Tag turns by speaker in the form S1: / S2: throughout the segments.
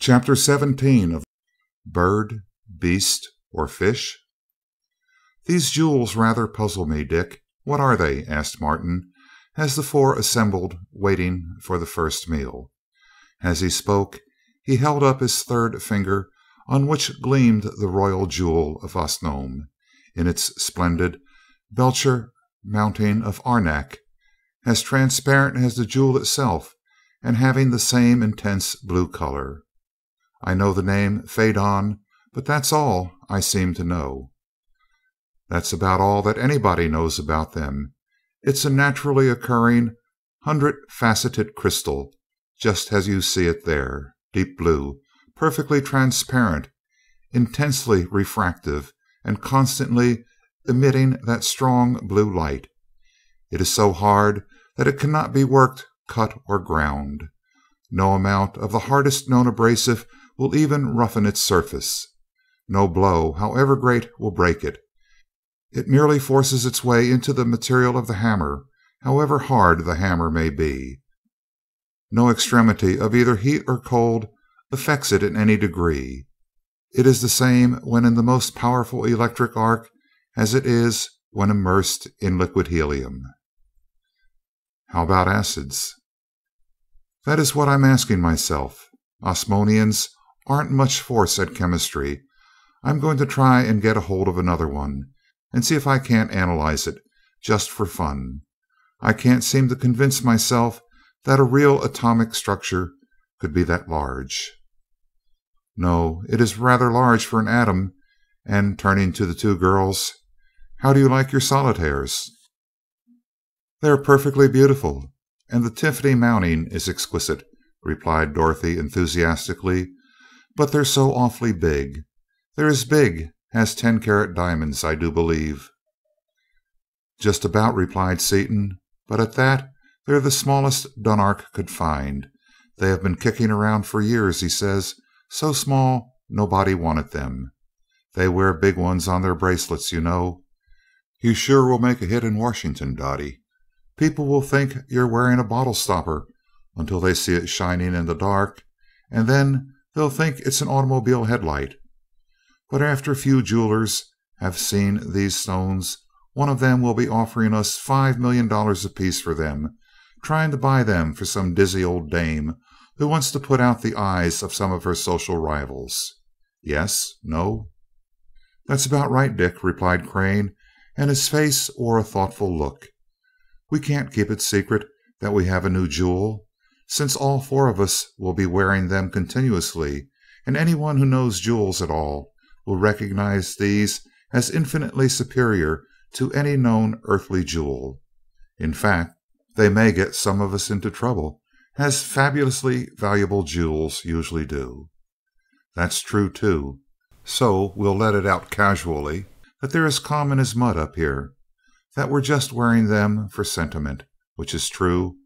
S1: Chapter 17 of Bird, Beast, or Fish? "These jewels rather puzzle me, Dick. What are they?" asked Martin, as the four assembled waiting for the first meal. As he spoke, he held up his third finger, on which gleamed the royal jewel of Osnome, in its splendid Belcher mounting of Arnak, as transparent as the jewel itself, and having the same intense blue color. "I know the name Phaedon, but that's all I seem to know." "That's about all that anybody knows about them. It's a naturally occurring, 100-faceted crystal, just as you see it there, deep blue, perfectly transparent, intensely refractive, and constantly emitting that strong blue light. It is so hard that it cannot be worked, cut, or ground. No amount of the hardest known abrasive will even roughen its surface. No blow, however great, will break it. It merely forces its way into the material of the hammer, however hard the hammer may be. No extremity of either heat or cold affects it in any degree. It is the same when in the most powerful electric arc as it is when immersed in liquid helium." "How about acids?" "That is what I'm asking myself. Osmonians aren't much force at chemistry. I'm going to try and get hold of another one, and see if I can't analyze it, just for fun. I can't seem to convince myself that a real atomic structure could be that large." "No, it is rather large for an atom," and turning to the two girls, "How do you like your solitaires?" "They are perfectly beautiful, and the Tiffany mounting is exquisite," replied Dorothy enthusiastically, "but they're so awfully big. They're as big as 10-carat diamonds, I do believe." "Just about," replied Seaton, "but at that they're the smallest Dunark could find. They have been kicking around for years, he says, so small nobody wanted them. They wear big ones on their bracelets, you know. You sure will make a hit in Washington, Dottie. People will think you're wearing a bottle stopper until they see it shining in the dark, and then they'll think it's an automobile headlight. But after a few jewelers have seen these stones, one of them will be offering us $5 million apiece for them, trying to buy them for some dizzy old dame who wants to put out the eyes of some of her social rivals. Yes? No?" "That's about right, Dick," replied Crane, and his face wore a thoughtful look. "We can't keep it secret that we have a new jewel, since all four of us will be wearing them continuously, and anyone who knows jewels at all will recognize these as infinitely superior to any known earthly jewel. In fact, they may get some of us into trouble, as fabulously valuable jewels usually do." "That's true, too. So we'll let it out casually that they're as common as mud up here, that we're just wearing them for sentiment, which is true,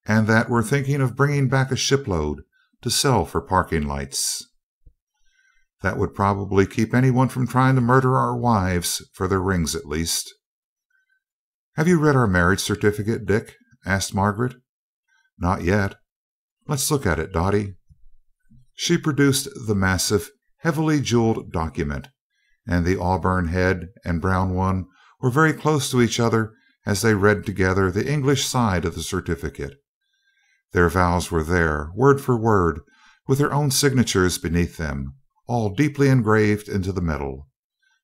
S1: and that we're thinking of bringing back a shipload to sell for parking lights." "That would probably keep anyone from trying to murder our wives for their rings, at least." "Have you read our marriage certificate, Dick?" asked Margaret. "Not yet." "Let's look at it, Dottie." She produced the massive, heavily jeweled document, and the auburn head and brown one were very close to each other as they read together the English side of the certificate. Their vows were there, word for word, with their own signatures beneath them, all deeply engraved into the metal.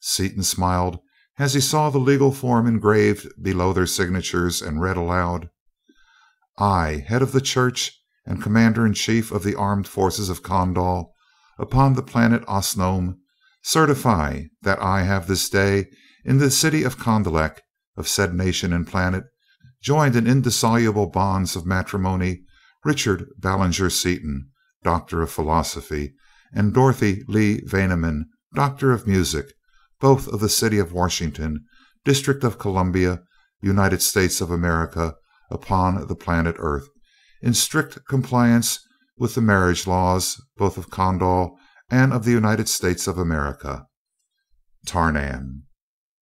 S1: Seaton smiled as he saw the legal form engraved below their signatures, and read aloud: "I, head of the church and commander in chief of the armed forces of Kondal upon the planet Osnome, certify that I have this day in the city of Condalek of said nation and planet joined in indissoluble bonds of matrimony Richard Ballinger Seaton, Doctor of Philosophy, and Dorothy Lee Vaneman, Doctor of Music, both of the city of Washington, District of Columbia, United States of America, upon the planet Earth, in strict compliance with the marriage laws both of Kondal and of the United States of America. Tarnan.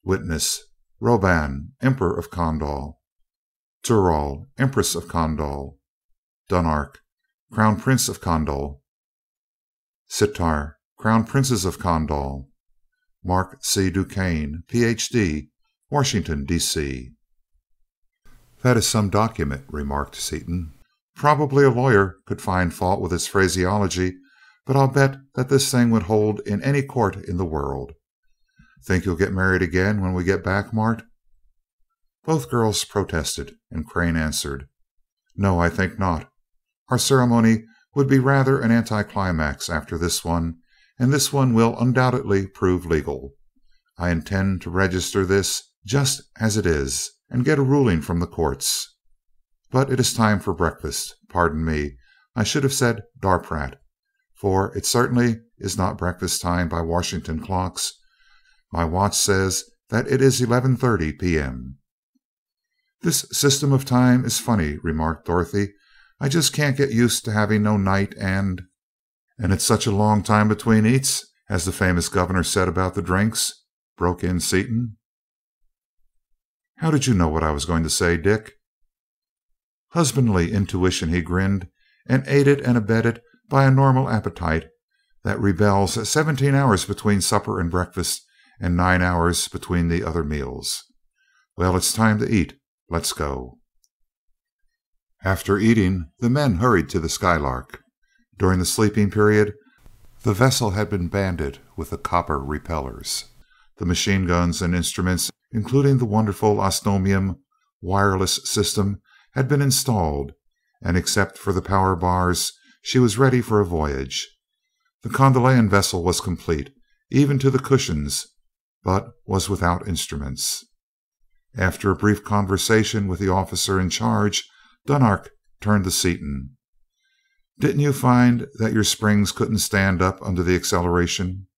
S1: Witness: Roban, Emperor of Kondal. Tural, Empress of Kondal. Dunark, Crown Prince of Kondal. Sitar, Crown Princes of Condal. Marc C. DuQuesne, Ph.D., Washington, D.C. "That is some document," remarked Seaton. "Probably a lawyer could find fault with its phraseology, but I'll bet that this thing would hold in any court in the world. Think you'll get married again when we get back, Mart?" Both girls protested, and Crane answered: "No, I think not. Our ceremony would be rather an anticlimax after this one, and this one will undoubtedly prove legal. I intend to register this just as it is, and get a ruling from the courts. But it is time for breakfast. Pardon me, I should have said darprat, for it certainly is not breakfast time by Washington clocks. My watch says that it is 11:30 p.m." "This system of time is funny," remarked Dorothy. "I just can't get used to having no night and—" "And it's such a long time between eats, as the famous governor said about the drinks," broke in Seaton. "How did you know what I was going to say, Dick?" "Husbandly intuition," he grinned, "and aided and abetted by a normal appetite that rebels at 17 hours between supper and breakfast and 9 hours between the other meals. Well, it's time to eat. Let's go." After eating, the men hurried to the Skylark. During the sleeping period, the vessel had been banded with the copper repellers. The machine guns and instruments, including the wonderful osnomium wireless system, had been installed, and except for the power bars, she was ready for a voyage. The Condalian vessel was complete, even to the cushions, but was without instruments. After a brief conversation with the officer in charge, Dunark turned to Seaton. "Didn't you find that your springs couldn't stand up under the acceleration?"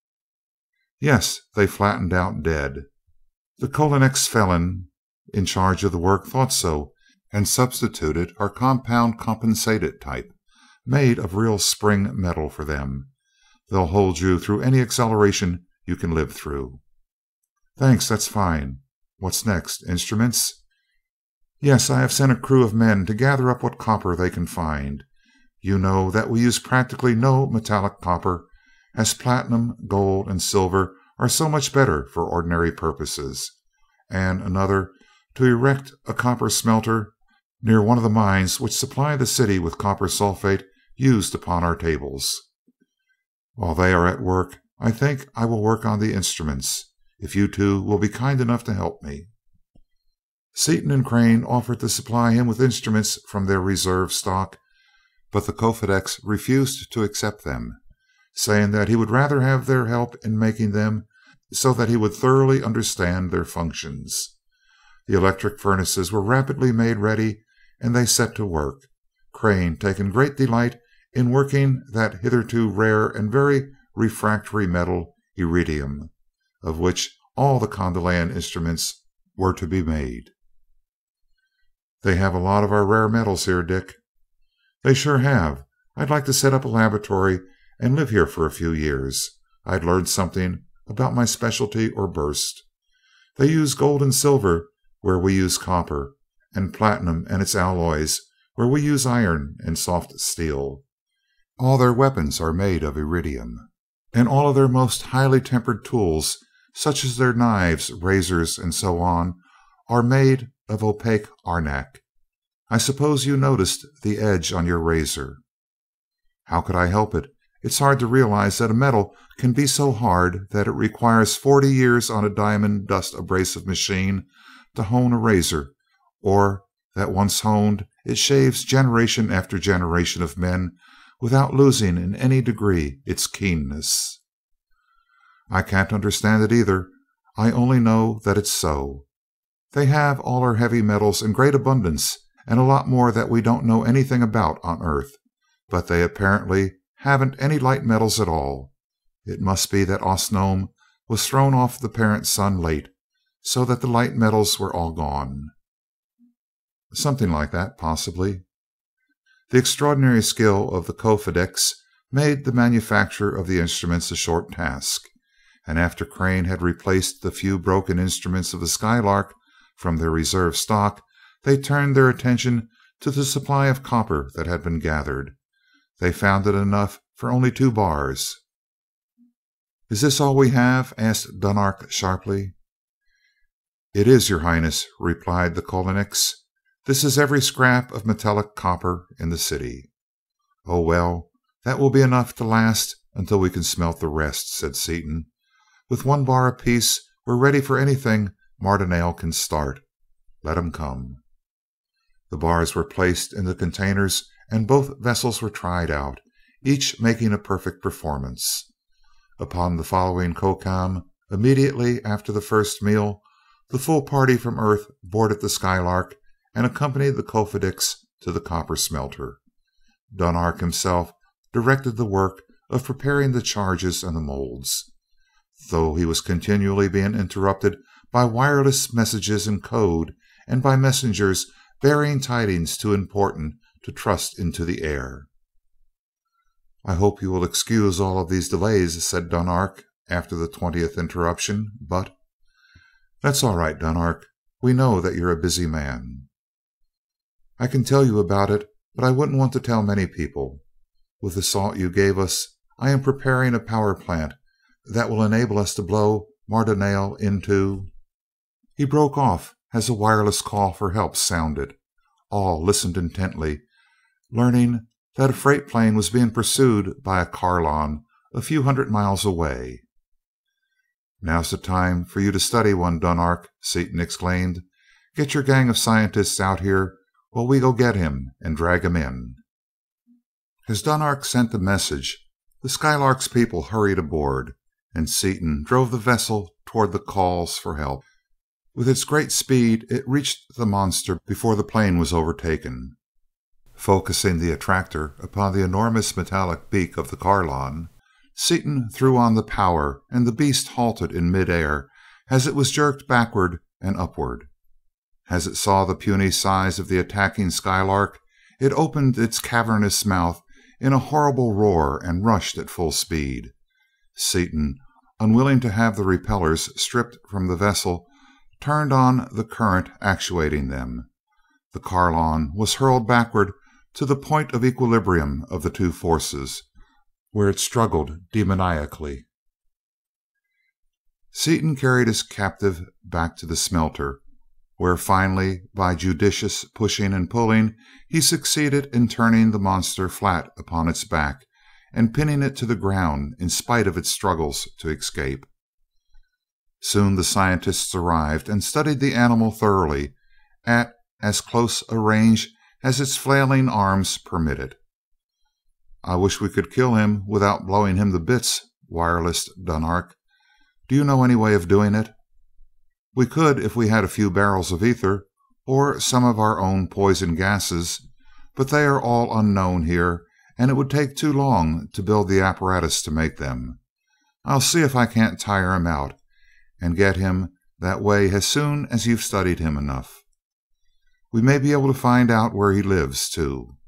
S1: "Yes, they flattened out dead. The Colonex felon in charge of the work thought so, and substituted our compound compensated type, made of real spring metal for them. They'll hold you through any acceleration you can live through." "Thanks, that's fine. What's next? Instruments?" "Yes, I have sent a crew of men to gather up what copper they can find. You know that we use practically no metallic copper, as platinum, gold, and silver are so much better for ordinary purposes, and another to erect a copper smelter near one of the mines which supply the city with copper sulfate used upon our tables. While they are at work, I think I will work on the instruments, if you two will be kind enough to help me." Seaton and Crane offered to supply him with instruments from their reserve stock, but the Kofedix refused to accept them, saying that he would rather have their help in making them so that he would thoroughly understand their functions. The electric furnaces were rapidly made ready, and they set to work, Crane taking great delight in working that hitherto rare and very refractory metal, iridium, of which all the Condalian instruments were to be made. "They have a lot of our rare metals here, Dick." "They sure have. I'd like to set up a laboratory and live here for a few years. I'd learn something about my specialty or burst. They use gold and silver where we use copper, and platinum and its alloys where we use iron and soft steel. All their weapons are made of iridium, and all of their most highly tempered tools, such as their knives, razors, and so on, are made of opaque arenak. I suppose you noticed the edge on your razor." "How could I help it? It's hard to realize that a metal can be so hard that it requires 40 years on a diamond dust abrasive machine to hone a razor, or that once honed it shaves generation after generation of men without losing in any degree its keenness." "I can't understand it either. I only know that it's so. They have all our heavy metals in great abundance, and a lot more that we don't know anything about on Earth, but they apparently haven't any light metals at all. It must be that Osnome was thrown off the parent sun late, so that the light metals were all gone." "Something like that, possibly." The extraordinary skill of the Kofedix made the manufacture of the instruments a short task, and after Crane had replaced the few broken instruments of the Skylark from their reserve stock, they turned their attention to the supply of copper that had been gathered. They found it enough for only 2 bars. "Is this all we have?" asked Dunark sharply. "It is, Your Highness," replied the Kolonix. "This is every scrap of metallic copper in the city." "Oh, well, that will be enough to last until we can smelt the rest," said Seaton. "With 1 bar apiece, we're ready for anything Mardonale can start. Let him come." The bars were placed in the containers and both vessels were tried out, each making a perfect performance. Upon the following kokam, immediately after the first meal, the full party from Earth boarded the Skylark and accompanied the Kofedix to the copper smelter. Dunark himself directed the work of preparing the charges and the molds, though he was continually being interrupted by wireless messages in code and by messengers bearing tidings too important to trust into the air. "I hope you will excuse all of these delays," said Dunark after the 20th interruption, "but—" "That's all right, Dunark. We know that you're a busy man." "I can tell you about it, but I wouldn't want to tell many people. With the salt you gave us, I am preparing a power plant that will enable us to blow Mardonale into—" He broke off as a wireless call for help sounded. All listened intently, learning that a freight plane was being pursued by a Carlon a few hundred miles away. "Now's the time for you to study one, Dunark," Seaton exclaimed. "Get your gang of scientists out here while we go get him and drag him in." As Dunark sent the message, the Skylark's people hurried aboard, and Seaton drove the vessel toward the calls for help. With its great speed, it reached the monster before the plane was overtaken. Focusing the attractor upon the enormous metallic beak of the Carlon, Seaton threw on the power, and the beast halted in midair as it was jerked backward and upward. As it saw the puny size of the attacking Skylark, it opened its cavernous mouth in a horrible roar and rushed at full speed. Seaton, unwilling to have the repellers stripped from the vessel, turned on the current actuating them. The Carlon was hurled backward to the point of equilibrium of the two forces, where it struggled demoniacally. Seaton carried his captive back to the smelter, where finally, by judicious pushing and pulling, he succeeded in turning the monster flat upon its back and pinning it to the ground in spite of its struggles to escape. Soon the scientists arrived and studied the animal thoroughly at as close a range as its flailing arms permitted. "I wish we could kill him without blowing him to bits," wirelessed Dunark. "Do you know any way of doing it?" "We could if we had a few barrels of ether, or some of our own poison gases, but they are all unknown here, and it would take too long to build the apparatus to make them. I'll see if I can't tire him out, and get him that way as soon as you've studied him enough. We may be able to find out where he lives, too."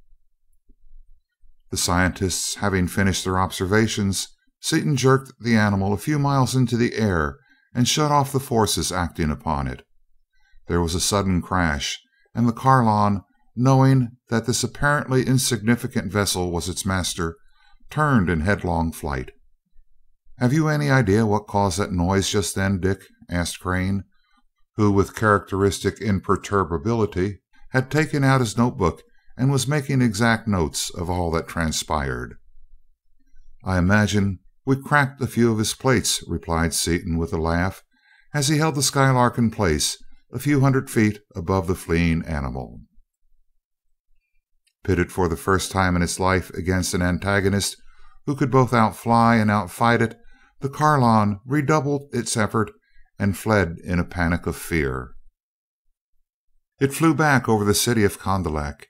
S1: The scientists having finished their observations, Seaton jerked the animal a few miles into the air and shut off the forces acting upon it. There was a sudden crash, and the Carlon, knowing that this apparently insignificant vessel was its master, turned in headlong flight. "Have you any idea what caused that noise just then, Dick?" asked Crane, who with characteristic imperturbability had taken out his notebook and was making exact notes of all that transpired. "I imagine we cracked a few of his plates," replied Seaton with a laugh, as he held the Skylark in place a few hundred feet above the fleeing animal. Pitted for the first time in its life against an antagonist who could both outfly and outfight it, the Carlon redoubled its effort and fled in a panic of fear. It flew back over the city of Condillac,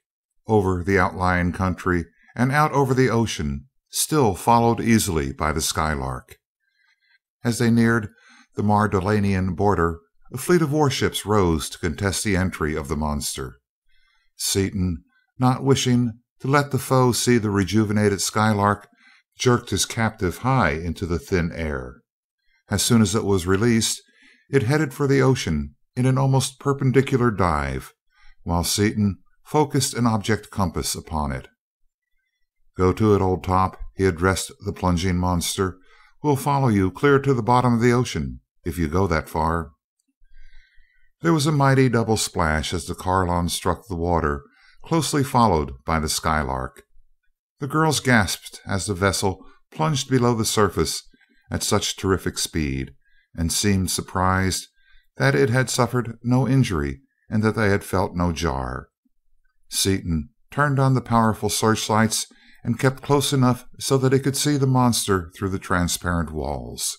S1: over the outlying country, and out over the ocean, still followed easily by the Skylark. As they neared the Mardonalian border, a fleet of warships rose to contest the entry of the monster. Seaton, not wishing to let the foe see the rejuvenated Skylark, jerked his captive high into the thin air. As soon as it was released, it headed for the ocean in an almost perpendicular dive, while Seaton focused an object compass upon it. "Go to it, old top," he addressed the plunging monster, We'll follow you clear to the bottom of the ocean, if you go that far." There was a mighty double splash as the Carlon struck the water, closely followed by the Skylark. The girls gasped as the vessel plunged below the surface at such terrific speed, and seemed surprised that it had suffered no injury and that they had felt no jar. Seaton turned on the powerful searchlights and kept close enough so that he could see the monster through the transparent walls.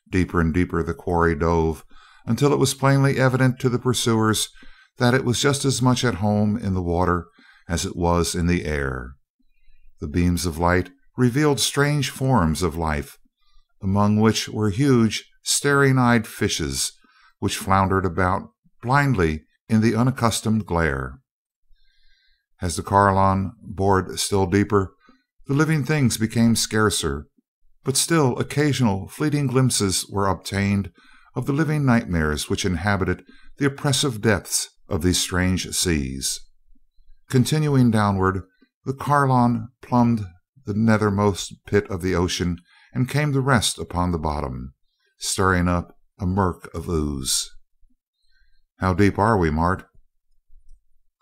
S1: Deeper and deeper the quarry dove until it was plainly evident to the pursuers that it was just as much at home in the water as it was in the air. The beams of light revealed strange forms of life, among which were huge, staring-eyed fishes which floundered about blindly in the unaccustomed glare. As the Carlon bored still deeper, the living things became scarcer, but still occasional fleeting glimpses were obtained of the living nightmares which inhabited the oppressive depths of these strange seas. Continuing downward, the Carlon plumbed the nethermost pit of the ocean and came to rest upon the bottom, stirring up a murk of ooze. "How deep are we, Mart?"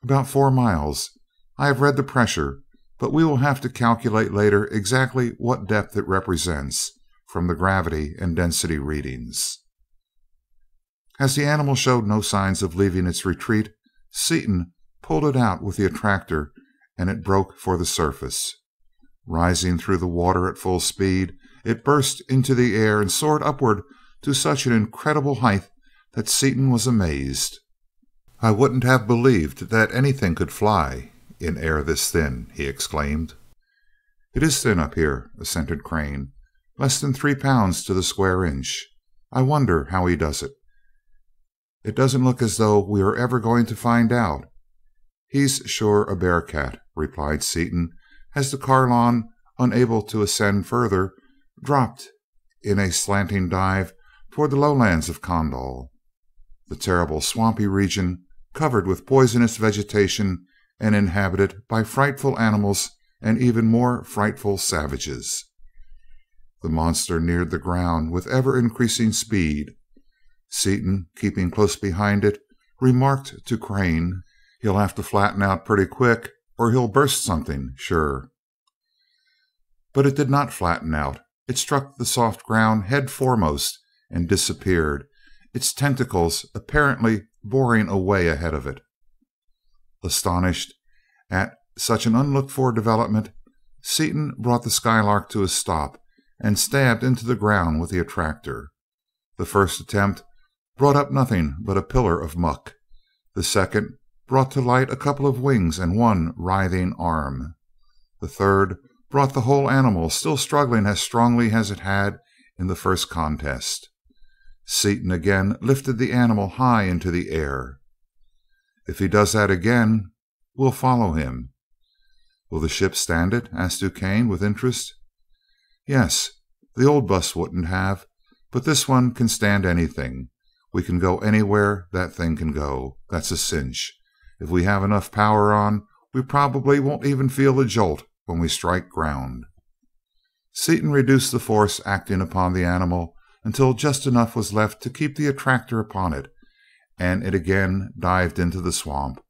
S1: "About 4 miles. I have read the pressure, but we will have to calculate later exactly what depth it represents from the gravity and density readings." As the animal showed no signs of leaving its retreat, Seaton pulled it out with the attractor and it broke for the surface. Rising through the water at full speed, it burst into the air and soared upward to such an incredible height that Seaton was amazed. "I wouldn't have believed that anything could fly in air this thin," he exclaimed. "It is thin up here," assented Crane. "Less than 3 pounds to the square inch. I wonder how he does it." "It doesn't look as though we are ever going to find out. He's sure a bearcat," replied Seaton, as the Carlon, unable to ascend further, dropped in a slanting dive toward the lowlands of Kondal, the terrible swampy region covered with poisonous vegetation and inhabited by frightful animals and even more frightful savages. The monster neared the ground with ever increasing speed. Seaton, keeping close behind it, remarked to Crane, "He'll have to flatten out pretty quick or he'll burst something, sure." But it did not flatten out. It struck the soft ground head foremost and disappeared, its tentacles apparently boring a way ahead of it. Astonished at such an unlooked-for development, Seaton brought the Skylark to a stop and stabbed into the ground with the attractor. The first attempt brought up nothing but a pillar of muck. The second brought to light a couple of wings and one writhing arm. The third brought the whole animal still struggling as strongly as it had in the first contest. Seaton again lifted the animal high into the air. "If he does that again, we'll follow him." "Will the ship stand it?" asked DuQuesne with interest. "Yes. The old bus wouldn't have, but this one can stand anything. We can go anywhere that thing can go. That's a cinch. If we have enough power on, we probably won't even feel the jolt when we strike ground." Seaton reduced the force acting upon the animal until just enough was left to keep the attractor upon it, and it again dived into the swamp.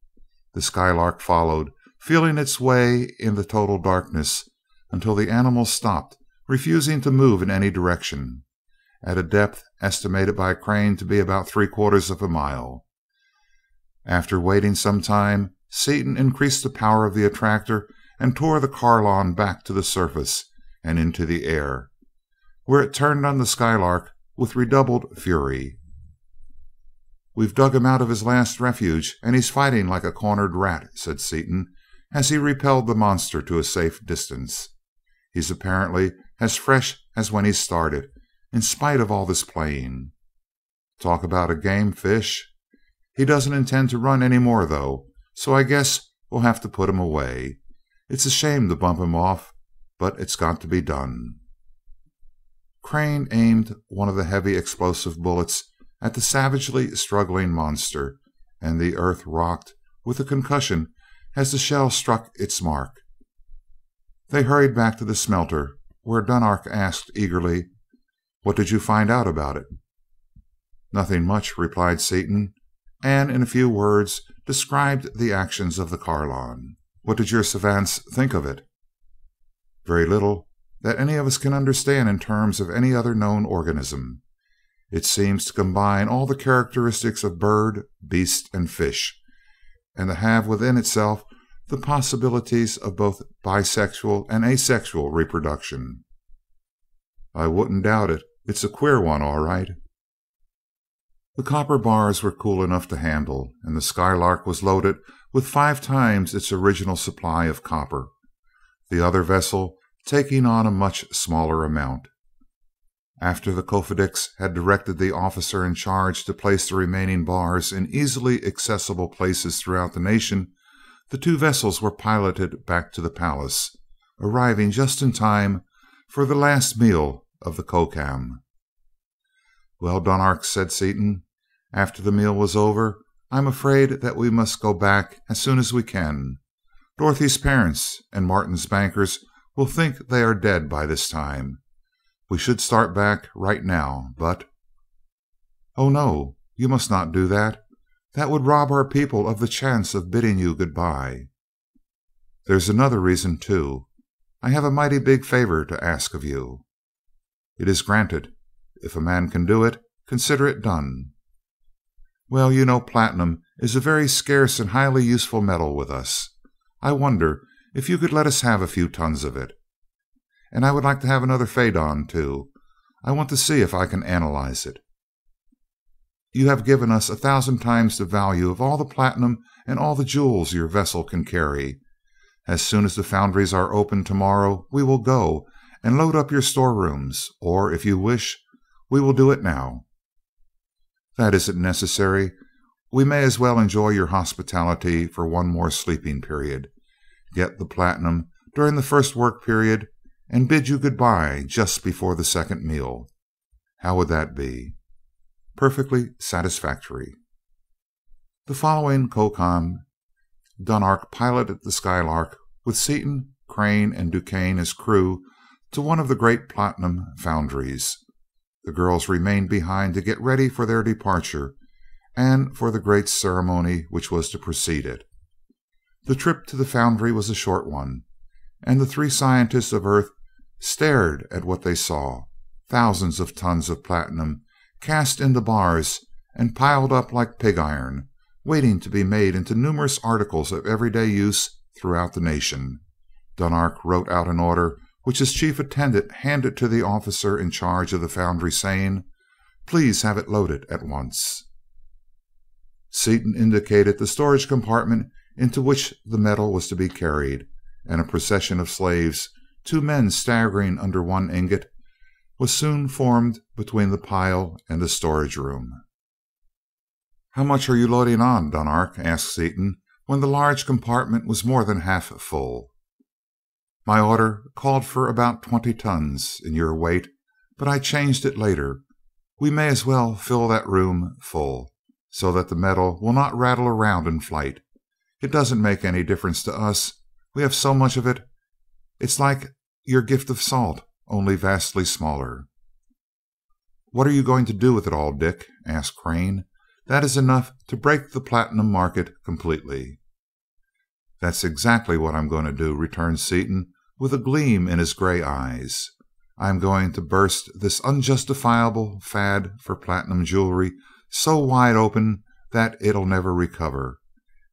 S1: The Skylark followed, feeling its way in the total darkness until the animal stopped, refusing to move in any direction, at a depth estimated by Crane to be about 3/4 of a mile. After waiting some time, Seaton increased the power of the attractor and tore the Carlon back to the surface and into the air, where it turned on the Skylark with redoubled fury. "We've dug him out of his last refuge, and he's fighting like a cornered rat," said Seaton, as he repelled the monster to a safe distance. "He's apparently as fresh as when he started, in spite of all this playing. Talk about a game fish! He doesn't intend to run any more, though, so I guess we'll have to put him away. It's a shame to bump him off, but it's got to be done." Crane aimed one of the heavy explosive bullets at the savagely struggling monster, and the earth rocked with a concussion as the shell struck its mark. They hurried back to the smelter, where Dunark asked eagerly, What did you find out about it?" "Nothing much," replied Seaton, and in a few words described the actions of the Carlon. "What did your savants think of it?" "Very little that any of us can understand in terms of any other known organism. It seems to combine all the characteristics of bird, beast, and fish, and to have within itself the possibilities of both bisexual and asexual reproduction." "I wouldn't doubt it. It's a queer one, all right." The copper bars were cool enough to handle, and the Skylark was loaded with 5 times its original supply of copper, the other vessel taking on a much smaller amount. After the Kofedix had directed the officer in charge to place the remaining bars in easily accessible places throughout the nation, the 2 vessels were piloted back to the palace, arriving just in time for the last meal of the Kokam. "Well, Dunark," said Seaton, after the meal was over, "I'm afraid that we must go back as soon as we can. Dorothy's parents and Martin's bankers will think they are dead by this time. We should start back right now, but—" "Oh, no, you must not do that. That would rob our people of the chance of bidding you good-bye." "There's another reason, too. I have a mighty big favor to ask of you." "It is granted. If a man can do it, consider it done." "Well, you know platinum is a very scarce and highly useful metal with us. I wonder if you could let us have a few tons of it. And I would like to have another faidon, too. I want to see if I can analyze it." "You have given us 1,000 times the value of all the platinum and all the jewels your vessel can carry. As soon as the foundries are open tomorrow, we will go and load up your storerooms, or, if you wish, we will do it now." "That isn't necessary. We may as well enjoy your hospitality for one more sleeping period. Get the platinum during the first work period, and bid you goodbye just before the second meal. How would that be?" "Perfectly satisfactory." The following Kokam, Dunark piloted the Skylark with Seaton, Crane, and Duquesne as crew to one of the great platinum foundries. The girls remained behind to get ready for their departure and for the great ceremony which was to precede it. The trip to the foundry was a short one, and the 3 scientists of Earth stared at what they saw: thousands of tons of platinum cast into bars and piled up like pig iron, waiting to be made into numerous articles of everyday use throughout the nation. Dunark wrote out an order which his chief attendant handed to the officer in charge of the foundry, saying, "Please have it loaded at once." Seaton indicated the storage compartment into which the metal was to be carried, and a procession of slaves, 2 men staggering under one ingot, was soon formed between the pile and the storage room. "How much are you loading on, Dunark?" asked Seaton, when the large compartment was more than half full. "My order called for about 20 tons in your weight, but I changed it later. We may as well fill that room full, so that the metal will not rattle around in flight. It doesn't make any difference to us. We have so much of it. It's like your gift of salt, only vastly smaller." "What are you going to do with it all, Dick?" asked Crane. "That is enough to break the platinum market completely." "That's exactly what I'm going to do," returned Seaton, with a gleam in his gray eyes. "I'm going to burst this unjustifiable fad for platinum jewelry so wide open that it'll never recover,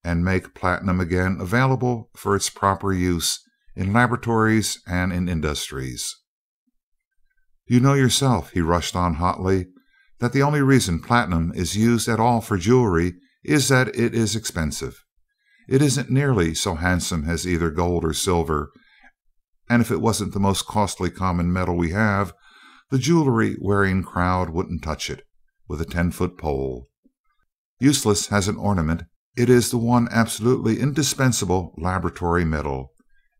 S1: and make platinum again available for its proper use in laboratories and in industries. You know yourself," he rushed on hotly, "that the only reason platinum is used at all for jewelry is that it is expensive. It isn't nearly so handsome as either gold or silver, and if it wasn't the most costly common metal we have, the jewelry wearing crowd wouldn't touch it with a 10-foot pole. Useless as an ornament, it is the one absolutely indispensable laboratory metal,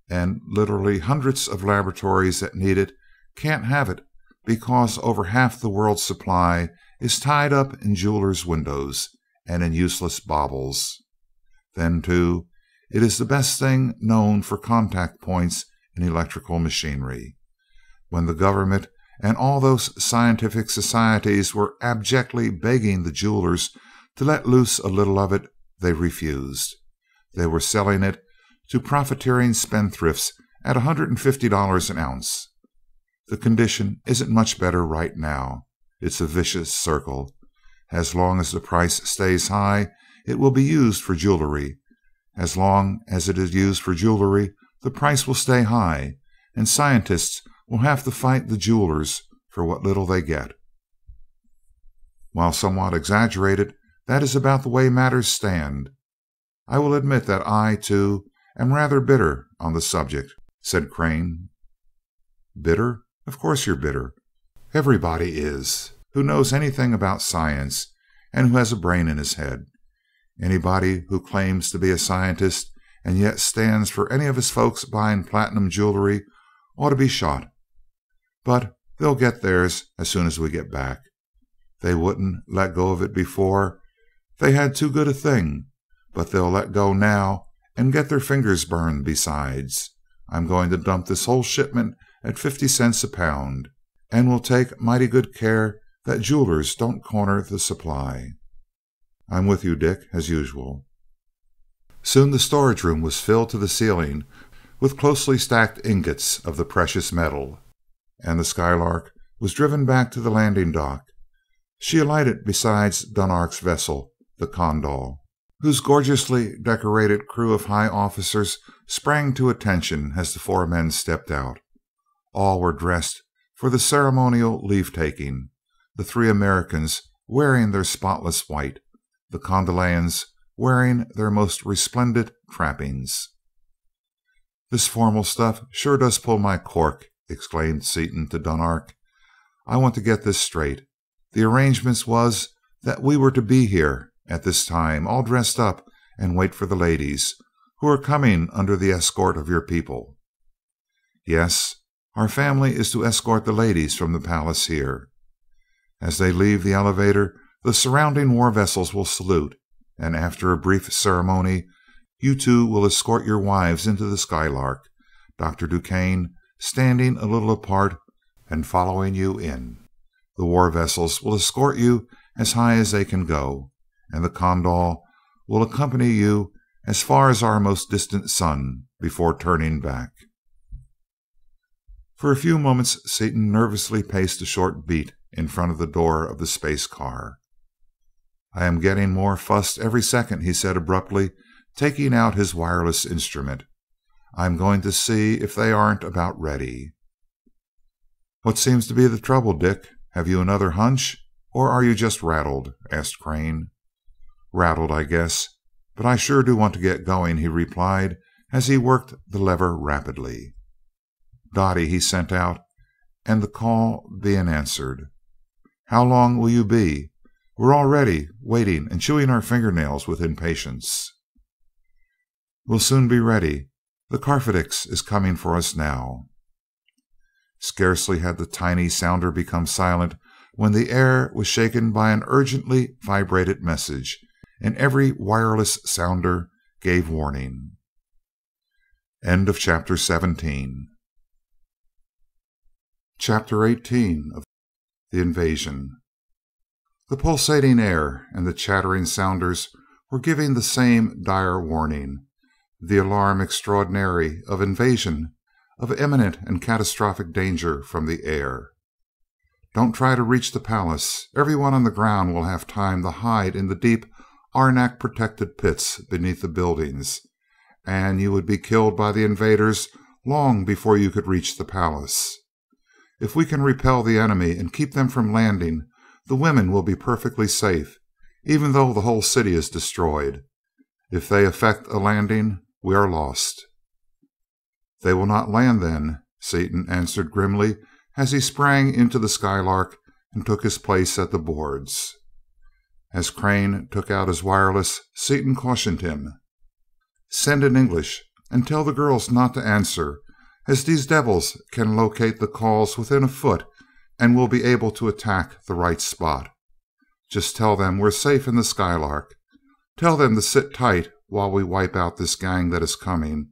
S1: and literally hundreds of laboratories that need it can't have it because over half the world's supply is tied up in jewelers' windows and in useless baubles. Then, too, it is the best thing known for contact points in electrical machinery. When the government and all those scientific societies were abjectly begging the jewelers to let loose a little of it, they refused. They were selling it to profiteering spendthrifts at $150 an ounce. The condition isn't much better right now. It's a vicious circle. As long as the price stays high, it will be used for jewelry. As long as it is used for jewelry, the price will stay high, and scientists will have to fight the jewelers for what little they get. While somewhat exaggerated, that is about the way matters stand. I will admit that I, too, am rather bitter on the subject," said Crane. "Bitter? Of course you're bitter. Everybody is, who knows anything about science and who has a brain in his head. Anybody who claims to be a scientist and yet stands for any of his folks buying platinum jewelry ought to be shot. But they'll get theirs as soon as we get back. They wouldn't let go of it before. They had too good a thing, but they'll let go now and get their fingers burned besides. I'm going to dump this whole shipment at 50 cents a pound, and will take mighty good care that jewelers don't corner the supply." "I'm with you, Dick, as usual." Soon the storage room was filled to the ceiling with closely stacked ingots of the precious metal, and the Skylark was driven back to the landing dock. She alighted beside Dunark's vessel, the Condor, whose gorgeously decorated crew of high officers sprang to attention as the four men stepped out. All were dressed for the ceremonial leave-taking, the three Americans wearing their spotless white, the Condolians wearing their most resplendent trappings. "This formal stuff sure does pull my cork," exclaimed Seaton to Dunark. "I want to get this straight. The arrangements was that we were to be here at this time, all dressed up, and wait for the ladies, who are coming under the escort of your people." "Yes, our family is to escort the ladies from the palace here. As they leave the elevator, the surrounding war vessels will salute, and after a brief ceremony, you two will escort your wives into the Skylark, Dr. DuQuesne standing a little apart and following you in. The war vessels will escort you as high as they can go, and the Condor will accompany you as far as our most distant sun before turning back." For a few moments Seaton nervously paced a short beat in front of the door of the space car. "I am getting more fussed every second," he said abruptly, taking out his wireless instrument. "I'm going to see if they aren't about ready." "What seems to be the trouble, Dick? Have you another hunch, or are you just rattled?" asked Crane. "Rattled, I guess, but I sure do want to get going," he replied as he worked the lever rapidly. "Dottie," he sent out, and the call being answered. "How long will you be? We're all ready, waiting and chewing our fingernails with impatience." "We'll soon be ready. The Carfidix is coming for us now." Scarcely had the tiny sounder become silent when the air was shaken by an urgently vibrated message, and every wireless sounder gave warning. End of chapter 17. Chapter 18 of The Invasion. The pulsating air and the chattering sounders were giving the same dire warning, the alarm extraordinary of invasion, of imminent and catastrophic danger from the air. "Don't try to reach the palace. Everyone on the ground will have time to hide in the deep arenak-protected pits beneath the buildings, and you would be killed by the invaders long before you could reach the palace. If we can repel the enemy and keep them from landing, the women will be perfectly safe, even though the whole city is destroyed. If they effect a landing, we are lost." "They will not land, then," Seaton answered grimly as he sprang into the Skylark and took his place at the boards. As Crane took out his wireless, Seaton cautioned him. "Send in English and tell the girls not to answer, as these devils can locate the calls within a foot and will be able to attack the right spot. Just tell them we're safe in the Skylark. Tell them to sit tight while we wipe out this gang that is coming,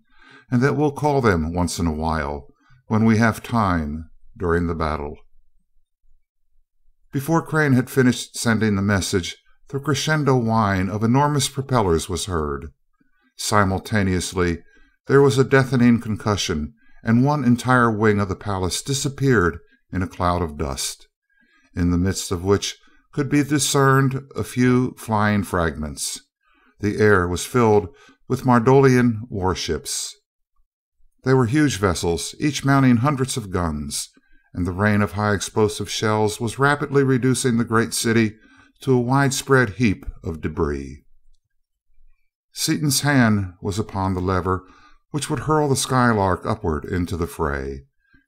S1: and that we'll call them once in a while when we have time during the battle." Before Crane had finished sending the message, the crescendo whine of enormous propellers was heard. Simultaneously, there was a deafening concussion, and one entire wing of the palace disappeared in a cloud of dust, in the midst of which could be discerned a few flying fragments. The air was filled with Mardolian warships. They were huge vessels, each mounting hundreds of guns, and the rain of high explosive shells was rapidly reducing the great city to a widespread heap of debris. Seaton's hand was upon the lever which would hurl the Skylark upward into the fray.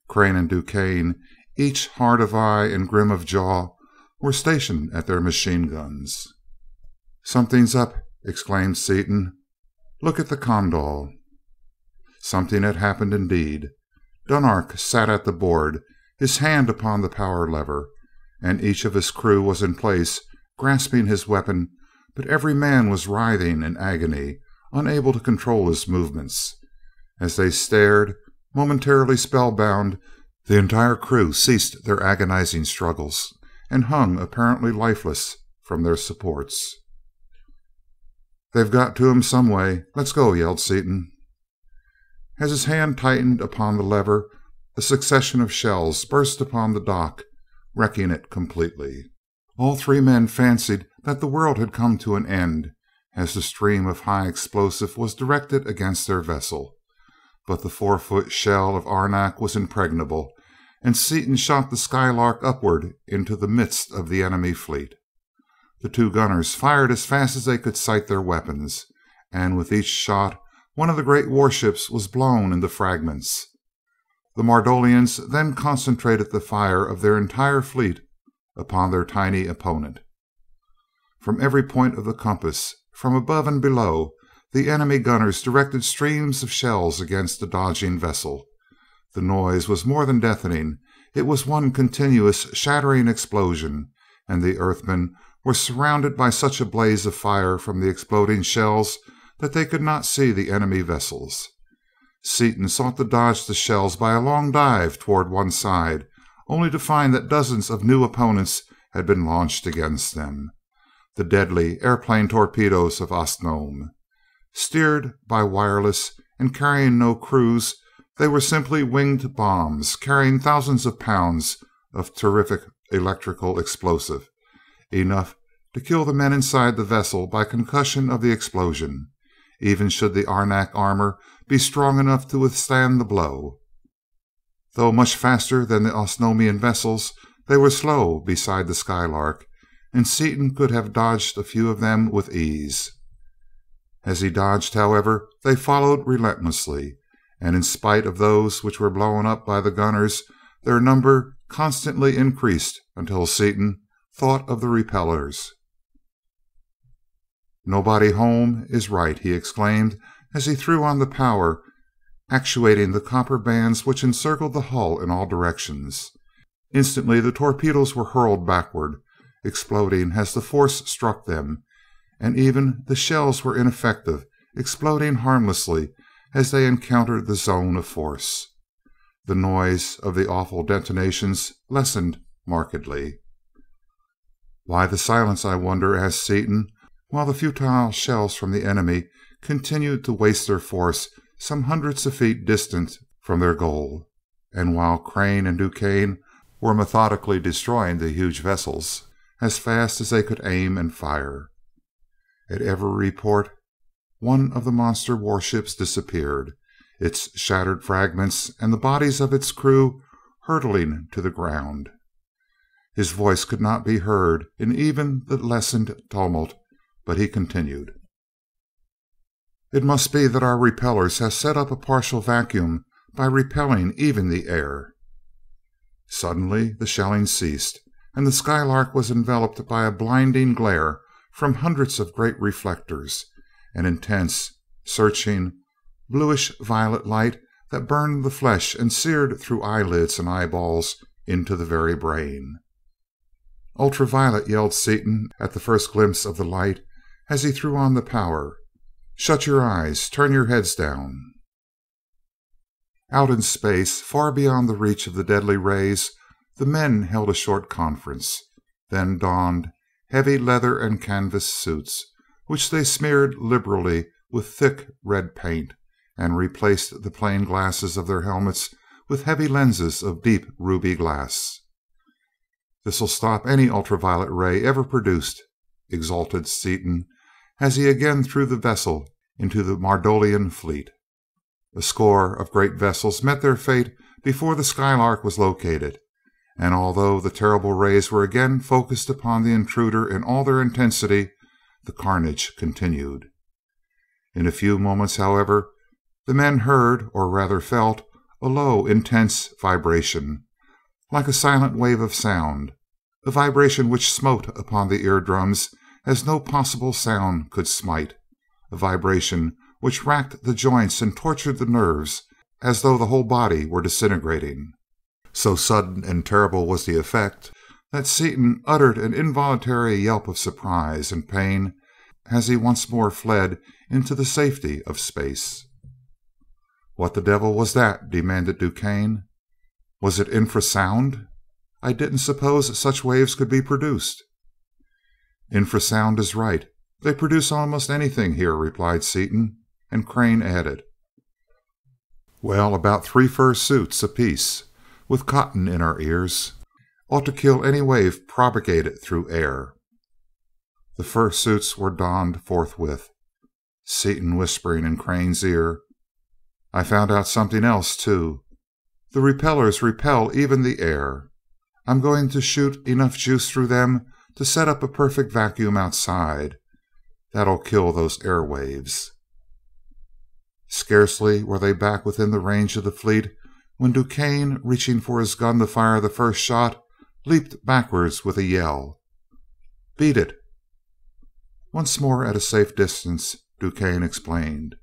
S1: Crane and Duquesne, each hard of eye and grim of jaw, were stationed at their machine guns. "Something's up," exclaimed Seaton. "Look at the condol." Something had happened indeed. Dunark sat at the board, his hand upon the power lever, and each of his crew was in place, grasping his weapon, but every man was writhing in agony, unable to control his movements. As they stared, momentarily spellbound, the entire crew ceased their agonizing struggles and hung apparently lifeless from their supports. "They've got to him some way. Let's go," yelled Seaton. As his hand tightened upon the lever, a succession of shells burst upon the dock, wrecking it completely. All three men fancied that the world had come to an end as the stream of high explosive was directed against their vessel. But the 4-foot shell of arenak was impregnable, and Seaton shot the Skylark upward into the midst of the enemy fleet. The two gunners fired as fast as they could sight their weapons, and with each shot one of the great warships was blown into fragments. The Mardolians then concentrated the fire of their entire fleet upon their tiny opponent. From every point of the compass, from above and below, the enemy gunners directed streams of shells against the dodging vessel. The noise was more than deafening. It was one continuous shattering explosion, and the Earthmen were surrounded by such a blaze of fire from the exploding shells that they could not see the enemy vessels. Seaton sought to dodge the shells by a long dive toward one side, only to find that dozens of new opponents had been launched against them. The deadly airplane torpedoes of Ostnome. Steered by wireless and carrying no crews, they were simply winged bombs carrying thousands of pounds of terrific electrical explosive, enough to kill the men inside the vessel by concussion of the explosion, even should the arenak armor be strong enough to withstand the blow. Though much faster than the Ostnomian vessels, they were slow beside the Skylark, and Seaton could have dodged a few of them with ease. As he dodged, however, they followed relentlessly, and in spite of those which were blown up by the gunners, their number constantly increased until Seaton thought of the repellers. "Nobody home is right," he exclaimed as he threw on the power, actuating the copper bands which encircled the hull in all directions. Instantly the torpedoes were hurled backward, exploding as the force struck them, and even the shells were ineffective, exploding harmlessly as they encountered the zone of force. The noise of the awful detonations lessened markedly. "Why the silence, I wonder?" asked Seaton, while the futile shells from the enemy continued to waste their force some hundreds of feet distant from their goal, and while Crane and Duquesne were methodically destroying the huge vessels as fast as they could aim and fire. At every report, one of the monster warships disappeared, its shattered fragments and the bodies of its crew hurtling to the ground. His voice could not be heard in even the lessened tumult, but he continued: "It must be that our repellers have set up a partial vacuum by repelling even the air." Suddenly the shelling ceased, and the Skylark was enveloped by a blinding glare from hundreds of great reflectors, an intense, searching, bluish-violet light that burned the flesh and seared through eyelids and eyeballs into the very brain. "Ultraviolet!" yelled Seaton at the first glimpse of the light as he threw on the power. "Shut your eyes. Turn your heads down." Out in space, far beyond the reach of the deadly rays, the men held a short conference. then donned heavy leather and canvas suits, which they smeared liberally with thick red paint, and replaced the plain glasses of their helmets with heavy lenses of deep ruby glass. "This'll stop any ultraviolet ray ever produced," exulted Seaton as he again threw the vessel into the Mardolian fleet. A score of great vessels met their fate before the Skylark was located, and although the terrible rays were again focused upon the intruder in all their intensity, the carnage continued. In a few moments, however, the men heard, or rather felt, a low, intense vibration, like a silent wave of sound, a vibration which smote upon the eardrums as no possible sound could smite, a vibration which racked the joints and tortured the nerves as though the whole body were disintegrating. So sudden and terrible was the effect that Seaton uttered an involuntary yelp of surprise and pain as he once more fled into the safety of space. "What the devil was that?" demanded DuQuesne. "Was it infrasound? I didn't suppose such waves could be produced." "Infrasound is right. They produce almost anything here," replied Seaton, and Crane added, "Well, about 3 fur suits apiece, with cotton in our ears, ought to kill any wave propagated through air." The fur suits were donned forthwith, Seaton whispering in Crane's ear, "I found out something else, too. The repellers repel even the air. I'm going to shoot enough juice through them to set up a perfect vacuum outside. That'll kill those air waves." Scarcely were they back within the range of the fleet when DuQuesne, reaching for his gun to fire the first shot, leaped backwards with a yell. "Beat it!" Once more at a safe distance, DuQuesne explained,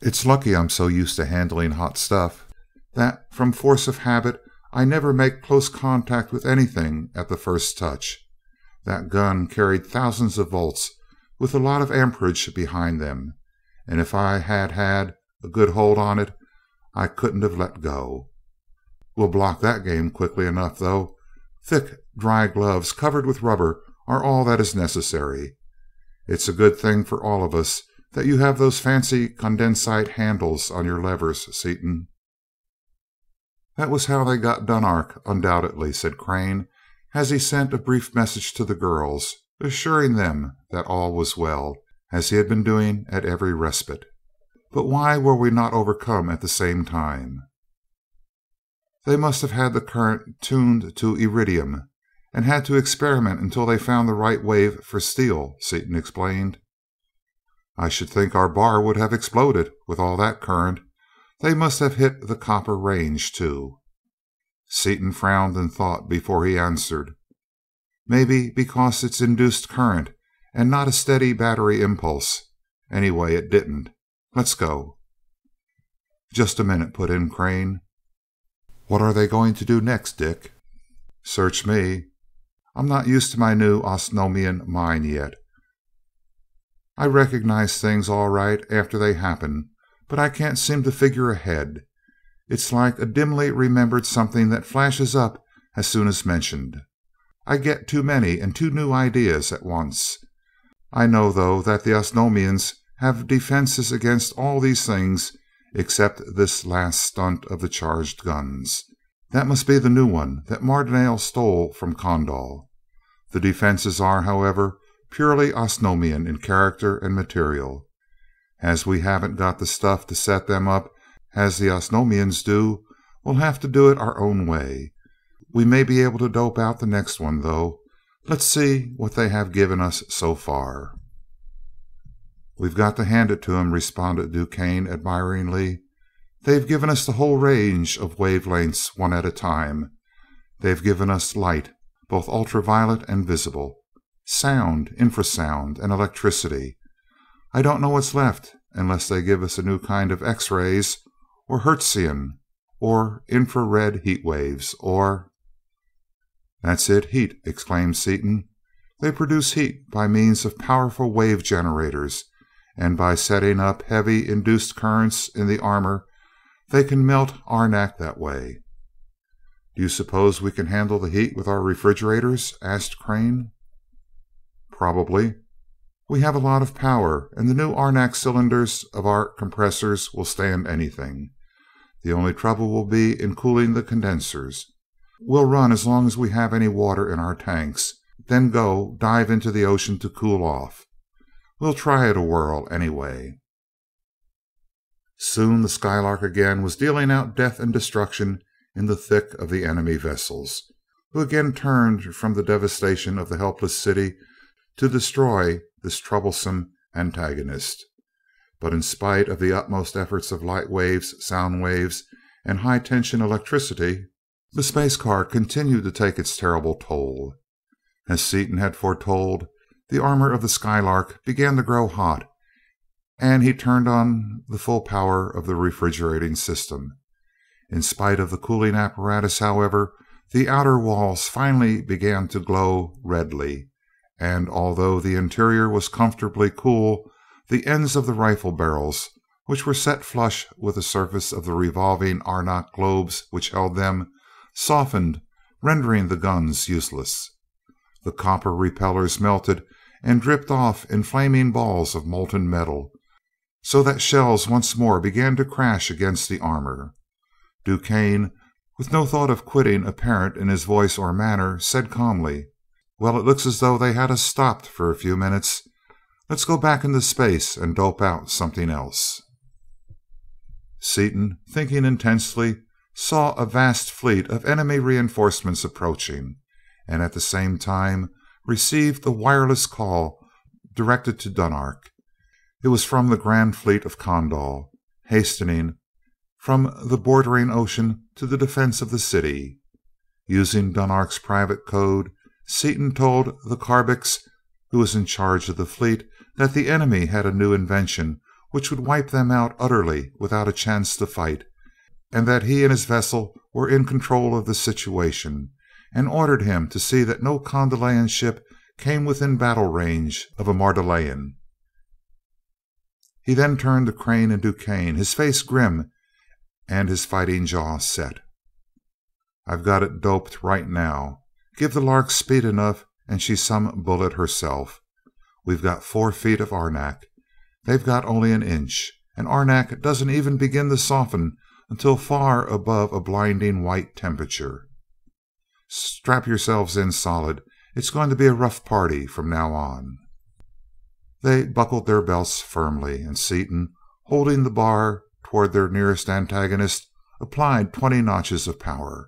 S1: "It's lucky I'm so used to handling hot stuff that, from force of habit, I never make close contact with anything at the first touch. That gun carried thousands of volts, with a lot of amperage behind them, and if I had had a good hold on it, I couldn't have let go. We'll block that game quickly enough, though. Thick, dry gloves covered with rubber are all that is necessary. It's a good thing for all of us that you have those fancy condensite handles on your levers, Seaton." "That was how they got Dunark, undoubtedly," said Crane, as he sent a brief message to the girls, assuring them that all was well, as he had been doing at every respite. "But why were we not overcome at the same time?" "They must have had the current tuned to iridium, and had to experiment until they found the right wave for steel," Seaton explained. "I should think our bar would have exploded with all that current. They must have hit the copper range, too." Seaton frowned in thought before he answered, "Maybe because it's induced current and not a steady battery impulse. Anyway, it didn't. Let's go." "Just a minute," put in Crane. "What are they going to do next, Dick?" "Search me. I'm not used to my new Osnomian mind yet. I recognize things all right after they happen, but I can't seem to figure ahead. It's like a dimly remembered something that flashes up as soon as mentioned. I get too many and too new ideas at once. I know, though, that the Osnomians have defenses against all these things except this last stunt of the charged guns. That must be the new one that Mardonale stole from Kondal. The defenses are, however, purely Osnomian in character and material. As we haven't got the stuff to set them up as the Osnomians do, we'll have to do it our own way. We may be able to dope out the next one, though. Let's see what they have given us so far." "We've got to hand it to 'em," responded DuQuesne admiringly. "They've given us the whole range of wavelengths one at a time. They've given us light, both ultraviolet and visible, sound, infrasound, and electricity. I don't know what's left unless they give us a new kind of X-rays, or Hertzian, or infrared heat waves, or—" "That's it, heat," exclaimed Seaton. "They produce heat by means of powerful wave generators, and by setting up heavy induced currents in the armor, they can melt arenak that way." "Do you suppose we can handle the heat with our refrigerators?" asked Crane. "Probably. We have a lot of power, and the new arenak cylinders of our compressors will stand anything. The only trouble will be in cooling the condensers. We'll run as long as we have any water in our tanks, then go dive into the ocean to cool off. We'll try it a whirl anyway." Soon the Skylark again was dealing out death and destruction in the thick of the enemy vessels, who again turned from the devastation of the helpless city to destroy this troublesome antagonist. But in spite of the utmost efforts of light waves, sound waves, and high tension electricity, the space car continued to take its terrible toll. As Seaton had foretold, the armor of the Skylark began to grow hot, and he turned on the full power of the refrigerating system. In spite of the cooling apparatus, however, the outer walls finally began to glow redly, and although the interior was comfortably cool, the ends of the rifle barrels, which were set flush with the surface of the revolving arenak globes which held them, softened, rendering the guns useless. The copper repellers melted and dripped off in flaming balls of molten metal, so that shells once more began to crash against the armor. DuQuesne, with no thought of quitting apparent in his voice or manner, said calmly, "Well, it looks as though they had us stopped for a few minutes. Let's go back into space and dope out something else." Seaton, thinking intensely, saw a vast fleet of enemy reinforcements approaching, and at the same time received a wireless call directed to Dunark. It was from the grand fleet of Kondal, hastening from the bordering ocean to the defense of the city. Using Dunark's private code, Seaton told the Karbix, who was in charge of the fleet, that the enemy had a new invention which would wipe them out utterly without a chance to fight, and that he and his vessel were in control of the situation, and ordered him to see that no Kondalian ship came within battle range of a Mardalian. He then turned to Crane and DuQuesne, his face grim and his fighting jaw set. "I've got it doped right now. Give the Lark speed enough and she's some bullet herself. We've got 4 feet of arenak. They've got only an inch, and arenak doesn't even begin to soften until far above a blinding white temperature. Strap yourselves in solid. It's going to be a rough party from now on." They buckled their belts firmly, and Seaton, holding the bar toward their nearest antagonist, applied 20 notches of power.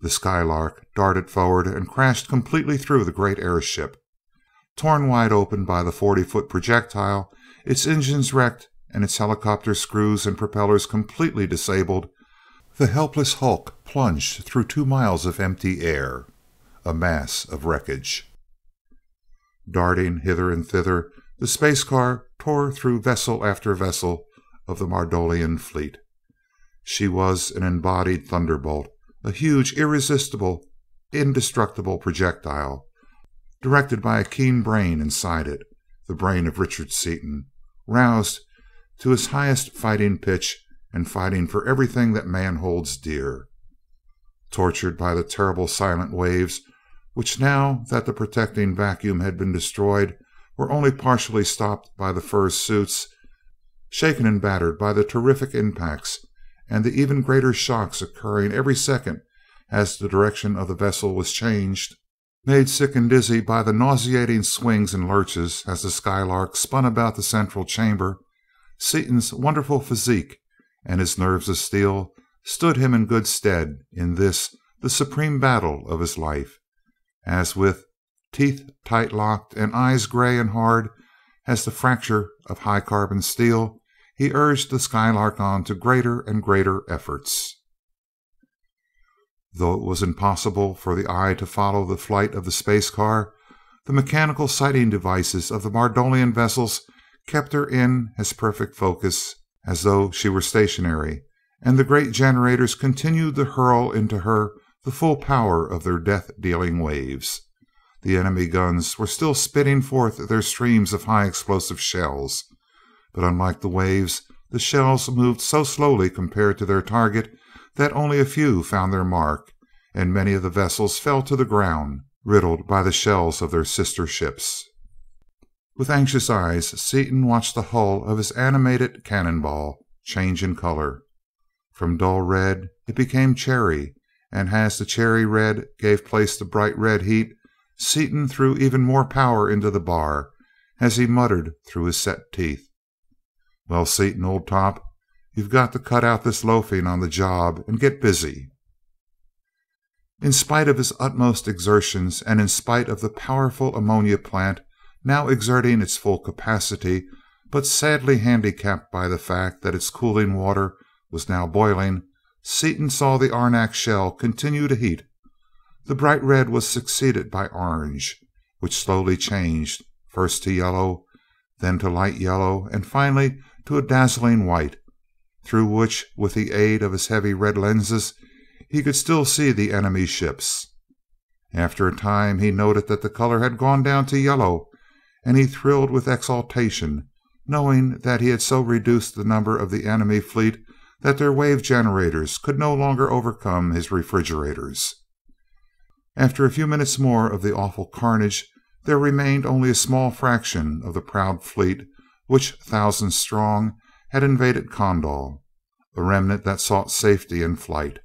S1: The Skylark darted forward and crashed completely through the great airship. Torn wide open by the 40-foot projectile, its engines wrecked, and its helicopter screws and propellers completely disabled, the helpless hulk plunged through 2 miles of empty air, a mass of wreckage. Darting hither and thither, the space car tore through vessel after vessel of the Mardolian fleet. She was an embodied thunderbolt, a huge, irresistible, indestructible projectile, directed by a keen brain inside it, the brain of Richard Seaton, roused to his highest fighting pitch and fighting for everything that man holds dear. Tortured by the terrible silent waves, which now that the protecting vacuum had been destroyed were only partially stopped by the fur suits, shaken and battered by the terrific impacts and the even greater shocks occurring every second as the direction of the vessel was changed, made sick and dizzy by the nauseating swings and lurches as the Skylark spun about the central chamber, Seaton's wonderful physique and his nerves of steel stood him in good stead in this, the supreme battle of his life, as with teeth tight locked and eyes gray and hard as the fracture of high carbon steel, he urged the Skylark on to greater and greater efforts. Though it was impossible for the eye to follow the flight of the space car, the mechanical sighting devices of the Mardolian vessels kept her in as perfect focus as though she were stationary, and the great generators continued to hurl into her the full power of their death-dealing waves. The enemy guns were still spitting forth their streams of high explosive shells, but unlike the waves, the shells moved so slowly compared to their target that only a few found their mark, and many of the vessels fell to the ground, riddled by the shells of their sister ships. With anxious eyes, Seaton watched the hull of his animated cannonball change in color. From dull red it became cherry, and as the cherry red gave place to bright red heat, Seaton threw even more power into the bar as he muttered through his set teeth, "Well, Seaton, old top, you've got to cut out this loafing on the job and get busy." In spite of his utmost exertions, and in spite of the powerful ammonia plant now exerting its full capacity, but sadly handicapped by the fact that its cooling water was now boiling, Seaton saw the arenak shell continue to heat. The bright red was succeeded by orange, which slowly changed, first to yellow, then to light yellow, and finally to a dazzling white, through which, with the aid of his heavy red lenses, he could still see the enemy ships. After a time he noted that the color had gone down to yellow, and he thrilled with exultation, knowing that he had so reduced the number of the enemy fleet that their wave generators could no longer overcome his refrigerators. After a few minutes more of the awful carnage, there remained only a small fraction of the proud fleet which, thousands strong, had invaded Kondal, a remnant that sought safety in flight.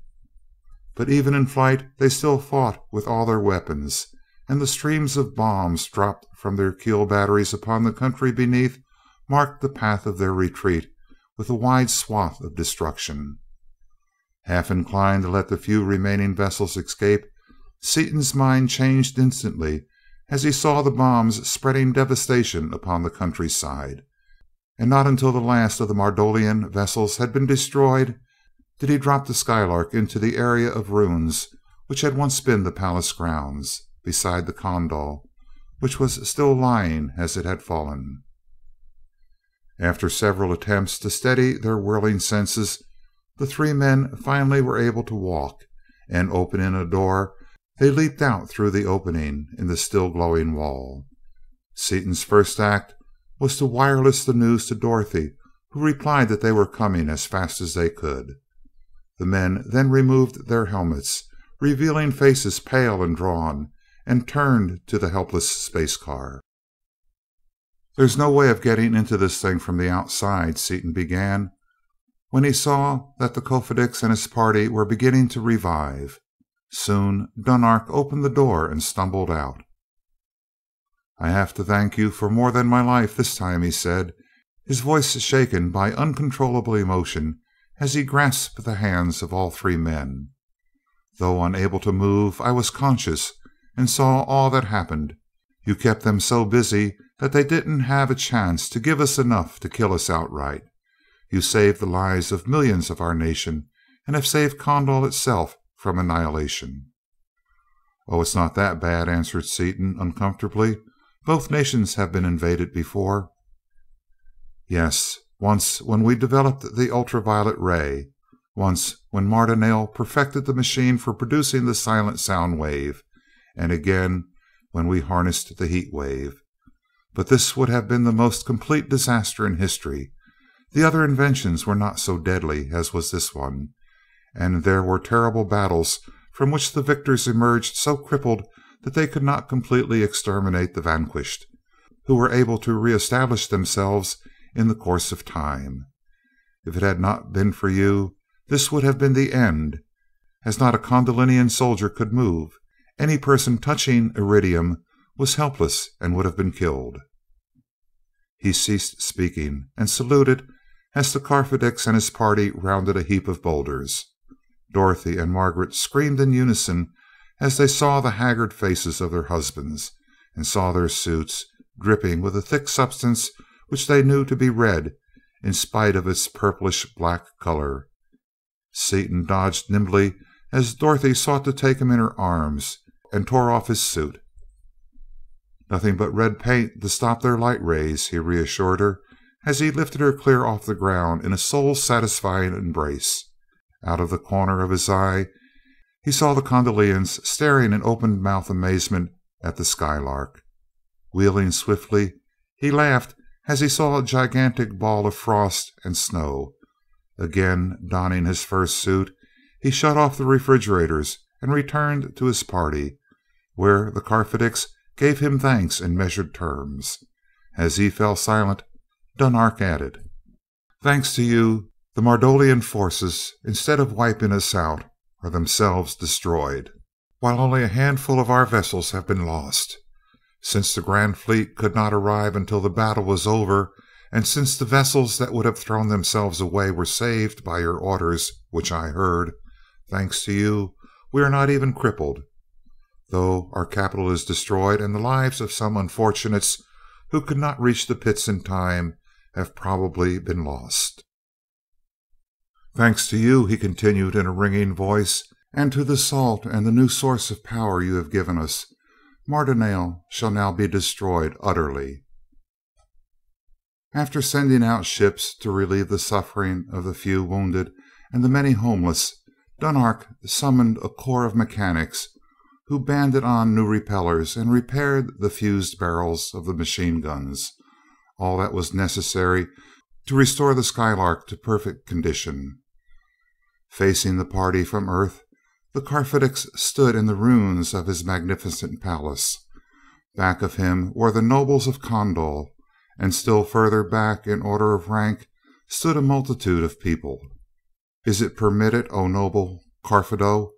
S1: But even in flight they still fought with all their weapons, and the streams of bombs dropped from their keel batteries upon the country beneath marked the path of their retreat with a wide swath of destruction. Half inclined to let the few remaining vessels escape, Seaton's mind changed instantly as he saw the bombs spreading devastation upon the countryside, and not until the last of the Mardolian vessels had been destroyed did he drop the Skylark into the area of ruins which had once been the palace grounds, beside the Kondal, which was still lying as it had fallen. After several attempts to steady their whirling senses, the three men finally were able to walk, and opening a door, they leaped out through the opening in the still glowing wall. Seaton's first act was to wireless the news to Dorothy, who replied that they were coming as fast as they could. The men then removed their helmets, revealing faces pale and drawn, and turned to the helpless space car. "There's no way of getting into this thing from the outside," Seaton began, when he saw that the Kofedix and his party were beginning to revive. Soon Dunark opened the door and stumbled out. "I have to thank you for more than my life this time," he said, his voice shaken by uncontrollable emotion as he grasped the hands of all three men. "Though unable to move, I was conscious and saw all that happened. You kept them so busy that they didn't have a chance to give us enough to kill us outright. You saved the lives of millions of our nation, and have saved Kondal itself from annihilation." "Oh, it's not that bad," answered Seaton uncomfortably. "Both nations have been invaded before." "Yes, once when we developed the ultraviolet ray, once when Martinale perfected the machine for producing the silent sound wave, and again when we harnessed the heat wave. But this would have been the most complete disaster in history. The other inventions were not so deadly as was this one, and there were terrible battles from which the victors emerged so crippled that they could not completely exterminate the vanquished, who were able to reestablish themselves in the course of time. If it had not been for you, this would have been the end. As not a Kondalian soldier could move, any person touching iridium was helpless and would have been killed." He ceased speaking and saluted as the Kofedix and his party rounded a heap of boulders. Dorothy and Margaret screamed in unison as they saw the haggard faces of their husbands, and saw their suits dripping with a thick substance which they knew to be red in spite of its purplish black color. Seaton dodged nimbly as Dorothy sought to take him in her arms, and tore off his suit. "Nothing but red paint to stop their light rays," he reassured her as he lifted her clear off the ground in a soul-satisfying embrace. Out of the corner of his eye he saw the Kondalians staring in open-mouthed amazement at the Skylark. Wheeling swiftly, he laughed as he saw a gigantic ball of frost and snow. Again donning his first suit, he shut off the refrigerators and returned to his party, where the Carfidix gave him thanks in measured terms. As he fell silent, Dunark added, "Thanks to you, the Mardolian forces, instead of wiping us out, are themselves destroyed, while only a handful of our vessels have been lost. Since the Grand Fleet could not arrive until the battle was over, and since the vessels that would have thrown themselves away were saved by your orders, which I heard, thanks to you, we are not even crippled, though our capital is destroyed and the lives of some unfortunates who could not reach the pits in time have probably been lost. Thanks to you," he continued in a ringing voice, "and to the salt and the new source of power you have given us, Mardonale shall now be destroyed utterly." After sending out ships to relieve the suffering of the few wounded and the many homeless, Dunark summoned a corps of mechanics who banded on new repellers and repaired the fused barrels of the machine guns, all that was necessary to restore the Skylark to perfect condition. Facing the party from Earth, the Carfidix stood in the ruins of his magnificent palace. Back of him were the nobles of Condol, and still further back in order of rank stood a multitude of people. "Is it permitted, O noble Carfido,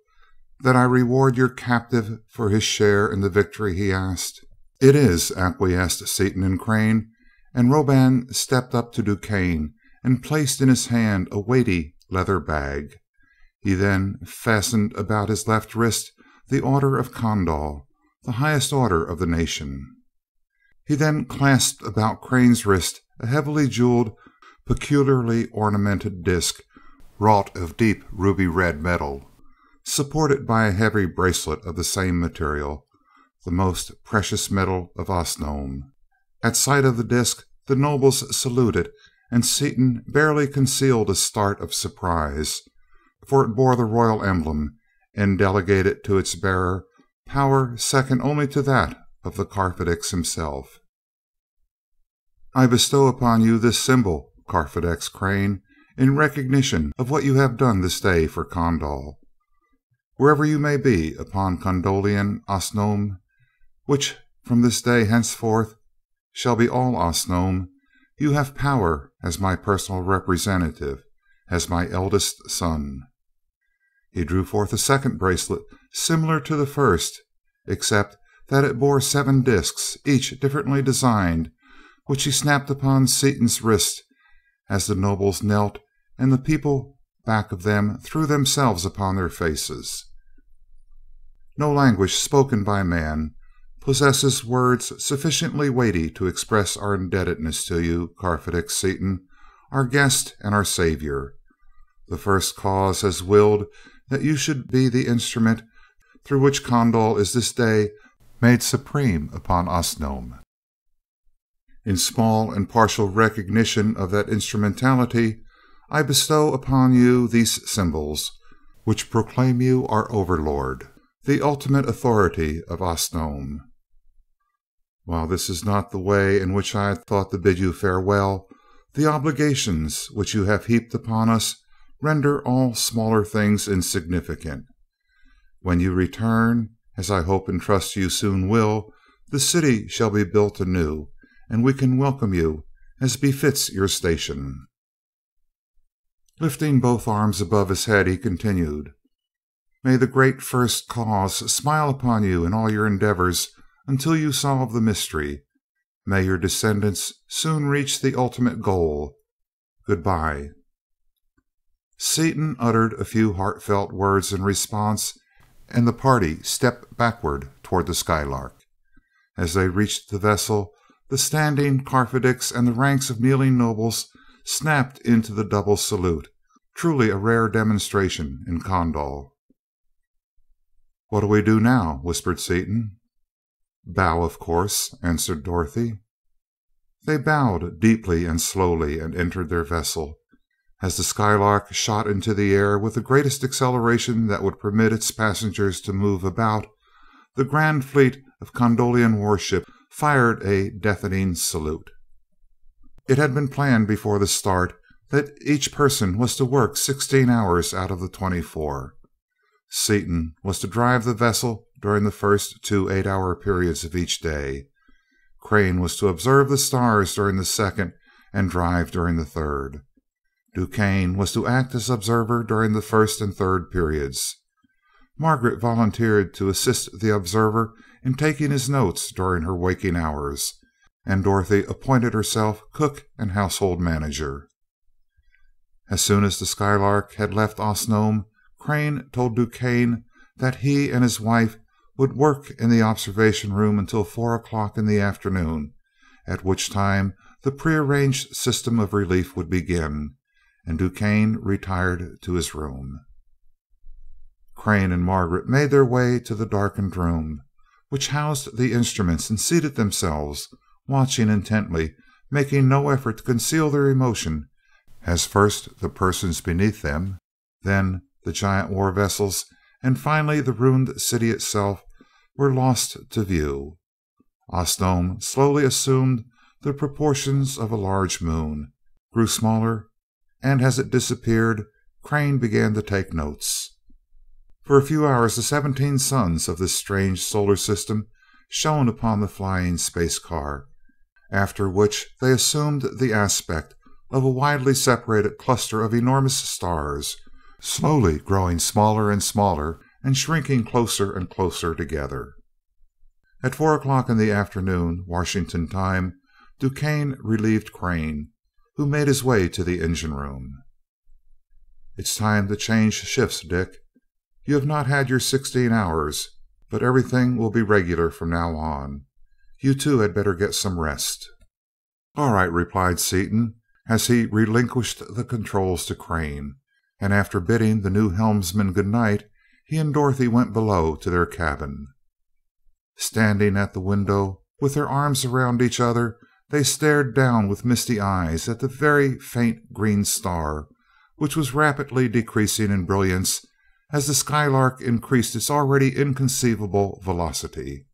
S1: that I reward your captive for his share in the victory?" he asked. "It is," acquiesced Seaton and Crane, and Roban stepped up to Duquesne and placed in his hand a weighty leather bag. He then fastened about his left wrist the Order of Condol, the highest order of the nation. He then clasped about Crane's wrist a heavily jeweled, peculiarly ornamented disc wrought of deep ruby red metal, supported by a heavy bracelet of the same material, the most precious metal of Osnome. At sight of the disc, the nobles saluted, and Seaton barely concealed a start of surprise, for it bore the royal emblem and delegated to its bearer power second only to that of the Carfidix himself. "I bestow upon you this symbol, Carfidix Crane, in recognition of what you have done this day for Condol. Wherever you may be upon Condolian Osnome, which from this day henceforth shall be all Osnome, you have power as my personal representative, as my eldest son." He drew forth a second bracelet similar to the first, except that it bore 7 discs, each differently designed, which he snapped upon Seaton's wrist as the nobles knelt and the people back of them threw themselves upon their faces. No language spoken by man possesses words sufficiently weighty to express our indebtedness to you, Carfidix Seaton, our guest and our savior. The First Cause has willed that you should be the instrument through which Condol is this day made supreme upon Osnome. In small and partial recognition of that instrumentality, I bestow upon you these symbols, which proclaim you our overlord, the ultimate authority of Osnome. While this is not the way in which I had thought to bid you farewell, the obligations which you have heaped upon us render all smaller things insignificant. When you return, as I hope and trust you soon will, the city shall be built anew, and we can welcome you as befits your station. Lifting both arms above his head, he continued, "May the great First Cause smile upon you in all your endeavors until you solve the mystery. May your descendants soon reach the ultimate goal. Goodbye." Seaton uttered a few heartfelt words in response, and the party stepped backward toward the Skylark. As they reached the vessel, the standing Carfidix and the ranks of kneeling nobles snapped into the double salute, truly a rare demonstration in Condol. "What do we do now?" whispered Seaton. "Bow, of course," answered Dorothy. They bowed deeply and slowly and entered their vessel. As the Skylark shot into the air with the greatest acceleration that would permit its passengers to move about, the grand fleet of Condolian warship fired a deafening salute. It had been planned before the start that each person was to work 16 hours out of the 24. Seaton was to drive the vessel during the first 2 8-hour periods of each day. Crane was to observe the stars during the second and drive during the third. DuQuesne was to act as observer during the first and third periods. Margaret volunteered to assist the observer in taking his notes during her waking hours, and Dorothy appointed herself cook and household manager. As soon as the Skylark had left Osnome, Crane told DuQuesne that he and his wife would work in the observation room until 4 o'clock in the afternoon, at which time the prearranged system of relief would begin, and DuQuesne retired to his room. Crane and Margaret made their way to the darkened room, which housed the instruments, and seated themselves, watching intently, making no effort to conceal their emotion, as first the persons beneath them, then the giant war vessels, and finally the ruined city itself were lost to view. Osnome slowly assumed the proportions of a large moon, grew smaller, and as it disappeared, Crane began to take notes. For a few hours the 17 suns of this strange solar system shone upon the flying space car, after which they assumed the aspect of a widely separated cluster of enormous stars, slowly growing smaller and smaller and shrinking closer and closer together. At 4 o'clock in the afternoon, Washington time, DuQuesne relieved Crane, who made his way to the engine room. "It's time to change shifts, Dick. You have not had your 16 hours, but everything will be regular from now on. You too had better get some rest." "All right," replied Seaton, as he relinquished the controls to Crane, and after bidding the new helmsman good night, he and Dorothy went below to their cabin. Standing at the window, with their arms around each other, they stared down with misty eyes at the very faint green star, which was rapidly decreasing in brilliance as the Skylark increased its already inconceivable velocity.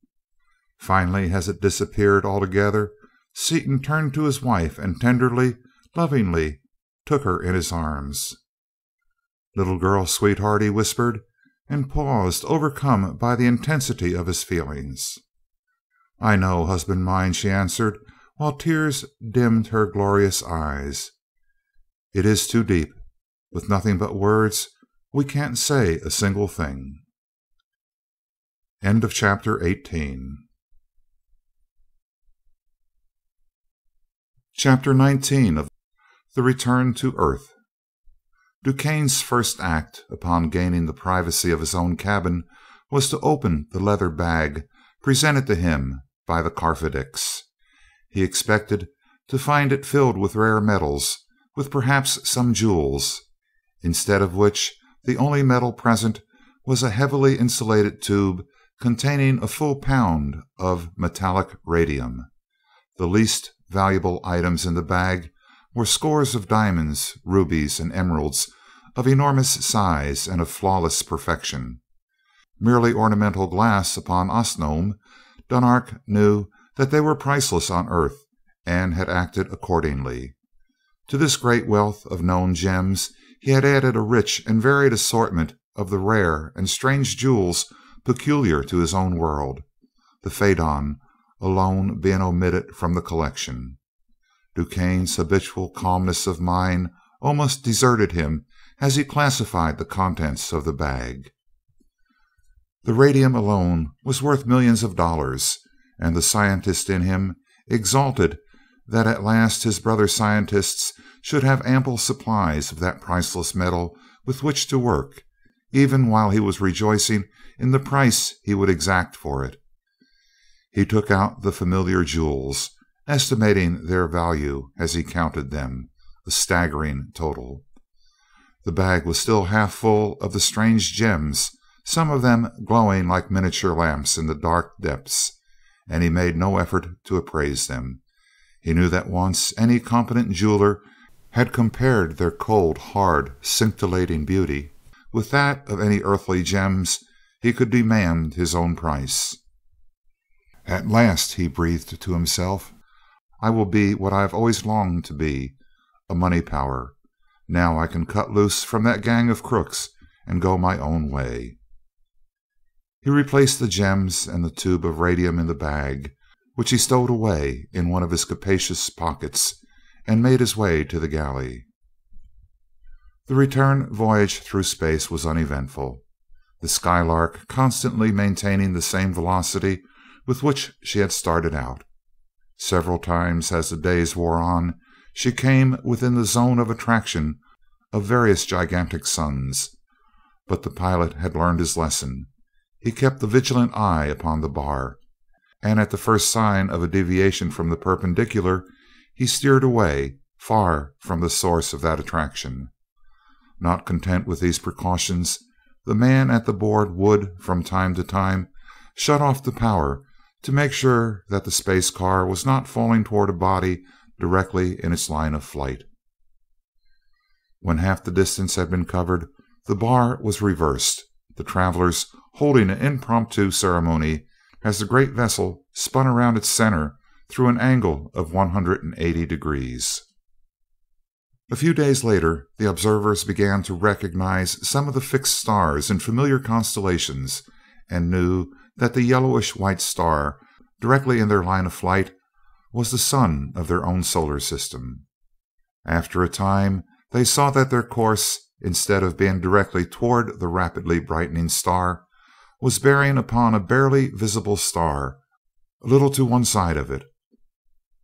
S1: Finally, as it disappeared altogether, Seaton turned to his wife and tenderly, lovingly took her in his arms. "Little girl, sweetheart," he whispered, and paused, overcome by the intensity of his feelings. "I know, husband mine," she answered, while tears dimmed her glorious eyes. "It is too deep. With nothing but words, we can't say a single thing." End of chapter 18. Chapter 19 of The Return to Earth. DuQuesne's first act, upon gaining the privacy of his own cabin, was to open the leather bag presented to him by the Karfedix. He expected to find it filled with rare metals, with perhaps some jewels, instead of which the only metal present was a heavily insulated tube containing a full pound of metallic radium. The least valuable items in the bag were scores of diamonds, rubies, and emeralds of enormous size and of flawless perfection. Merely ornamental glass upon Osnome, Dunark knew that they were priceless on Earth, and had acted accordingly. To this great wealth of known gems he had added a rich and varied assortment of the rare and strange jewels peculiar to his own world, the Phaedon alone being omitted from the collection. DuQuesne's habitual calmness of mind almost deserted him as he classified the contents of the bag. The radium alone was worth millions of dollars, and the scientist in him exulted that at last his brother scientists should have ample supplies of that priceless metal with which to work, even while he was rejoicing in the price he would exact for it. He took out the familiar jewels, estimating their value as he counted them, a staggering total. The bag was still half full of the strange gems, some of them glowing like miniature lamps in the dark depths, and he made no effort to appraise them. He knew that once any competent jeweler had compared their cold, hard, scintillating beauty with that of any earthly gems, he could demand his own price. "At last," he breathed to himself, "I will be what I have always longed to be, a money power. Now I can cut loose from that gang of crooks and go my own way." He replaced the gems and the tube of radium in the bag, which he stowed away in one of his capacious pockets, and made his way to the galley. The return voyage through space was uneventful, the Skylark constantly maintaining the same velocity with which she had started out. Several times as the days wore on, she came within the zone of attraction of various gigantic suns, but the pilot had learned his lesson. He kept a vigilant eye upon the bar, and at the first sign of a deviation from the perpendicular, he steered away, far from the source of that attraction. Not content with these precautions, the man at the board would, from time to time, shut off the power to make sure that the space car was not falling toward a body directly in its line of flight. When half the distance had been covered, the bar was reversed, the travelers holding an impromptu ceremony as the great vessel spun around its center through an angle of 180 degrees. A few days later, the observers began to recognize some of the fixed stars in familiar constellations, and knew that the yellowish-white star directly in their line of flight was the sun of their own solar system. After a time, they saw that their course, instead of being directly toward the rapidly brightening star, was bearing upon a barely visible star a little to one side of it.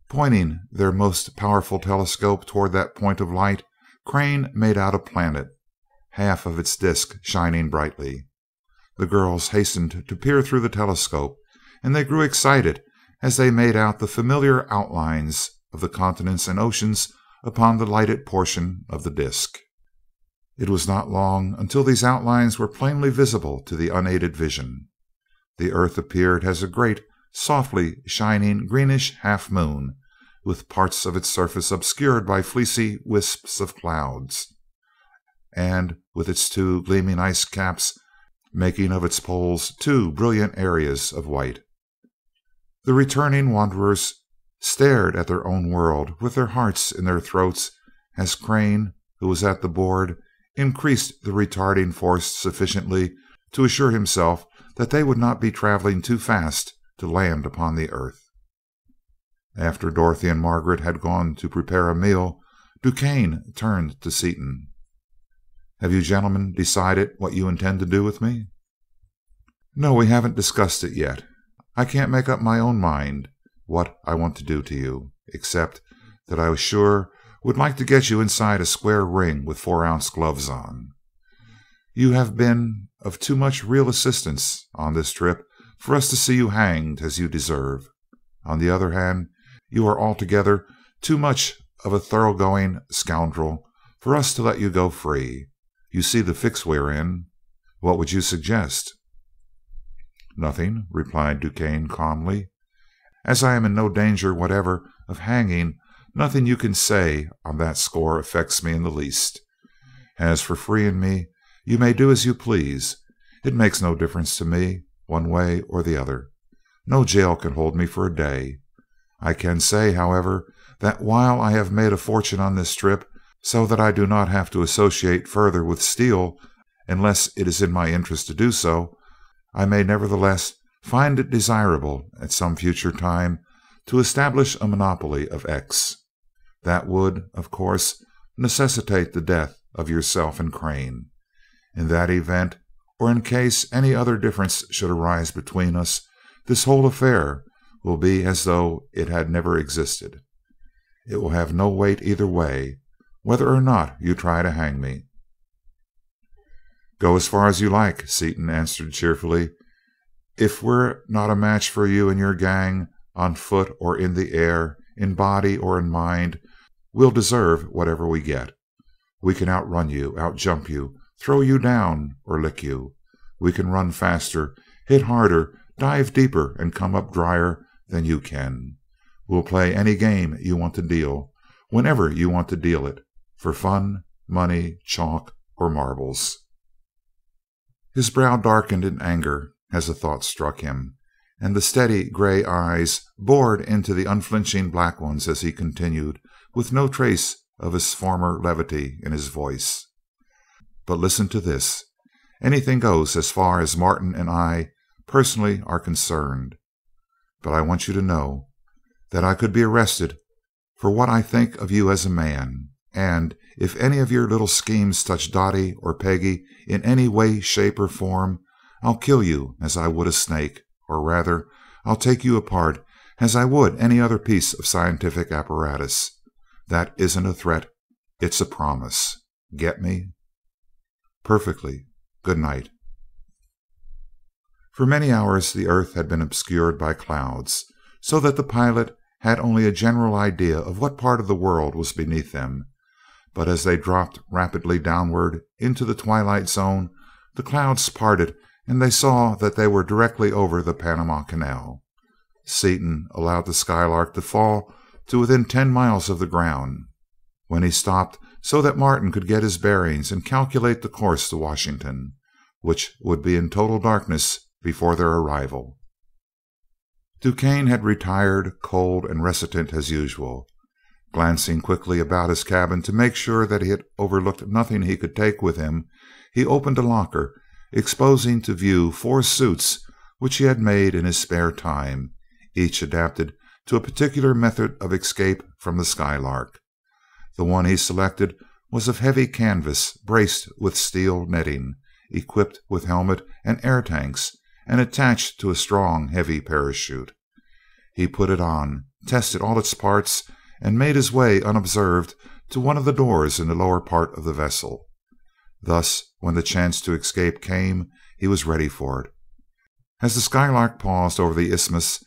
S1: Pointing their most powerful telescope toward that point of light, Crane made out a planet, half of its disk shining brightly. The girls hastened to peer through the telescope, and they grew excited as they made out the familiar outlines of the continents and oceans upon the lighted portion of the disk. It was not long until these outlines were plainly visible to the unaided vision. The earth appeared as a great, softly shining greenish half moon, with parts of its surface obscured by fleecy wisps of clouds, and with its two gleaming ice caps making of its poles two brilliant areas of white. The returning wanderers stared at their own world with their hearts in their throats as Crane, who was at the board, increased the retarding force sufficiently to assure himself that they would not be traveling too fast to land upon the earth. After Dorothy and Margaret had gone to prepare a meal, DuQuesne turned to Seaton. "Have you gentlemen decided what you intend to do with me?" "No, we haven't discussed it yet. I can't make up my own mind what I want to do to you, except that I sure would like to get you inside a square ring with 4-ounce gloves on. You have been of too much real assistance on this trip for us to see you hanged as you deserve. On the other hand, you are altogether too much of a thoroughgoing scoundrel for us to let you go free. You see the fix we're in. What would you suggest?" "Nothing," replied DuQuesne calmly. "As I am in no danger whatever of hanging, nothing you can say on that score affects me in the least. As for freeing me, you may do as you please. It makes no difference to me, one way or the other. No jail can hold me for a day. I can say, however, that while I have made a fortune on this trip, so that I do not have to associate further with Steel unless it is in my interest to do so, I may nevertheless find it desirable at some future time to establish a monopoly of X. That would, of course, necessitate the death of yourself and Crane. In that event, or in case any other difference should arise between us, this whole affair will be as though it had never existed. It will have no weight either way, whether or not you try to hang me." "Go as far as you like," Seaton answered cheerfully. "If we're not a match for you and your gang, on foot or in the air, in body or in mind, we'll deserve whatever we get. We can outrun you, outjump you, throw you down, or lick you. We can run faster, hit harder, dive deeper, and come up drier than you can. We'll play any game you want to deal, whenever you want to deal it, for fun, money, chalk, or marbles." His brow darkened in anger as a thought struck him, and the steady gray eyes bored into the unflinching black ones as he continued, with no trace of his former levity in his voice. "But listen to this. Anything goes as far as Martin and I personally are concerned. But I want you to know that I could be arrested for what I think of you as a man, and if any of your little schemes touch Dottie or Peggy in any way, shape, or form, I'll kill you as I would a snake, or rather, I'll take you apart as I would any other piece of scientific apparatus. That isn't a threat, it's a promise. Get me? Perfectly. Good night. For many hours the earth had been obscured by clouds, so that the pilot had only a general idea of what part of the world was beneath them. But as they dropped rapidly downward into the twilight zone, the clouds parted and they saw that they were directly over the Panama Canal. Seaton allowed the Skylark to fall to within 10 miles of the ground, when he stopped so that Martin could get his bearings and calculate the course to Washington, which would be in total darkness before their arrival. DuQuesne had retired, cold and reticent as usual. Glancing quickly about his cabin to make sure that he had overlooked nothing he could take with him, he opened a locker, exposing to view 4 suits which he had made in his spare time, each adapted to a particular method of escape from the Skylark. The one he selected was of heavy canvas, braced with steel netting, equipped with helmet and air tanks, and attached to a strong, heavy parachute. He put it on, tested all its parts, and made his way unobserved to one of the doors in the lower part of the vessel. Thus, when the chance to escape came, he was ready for it. As the Skylark paused over the isthmus,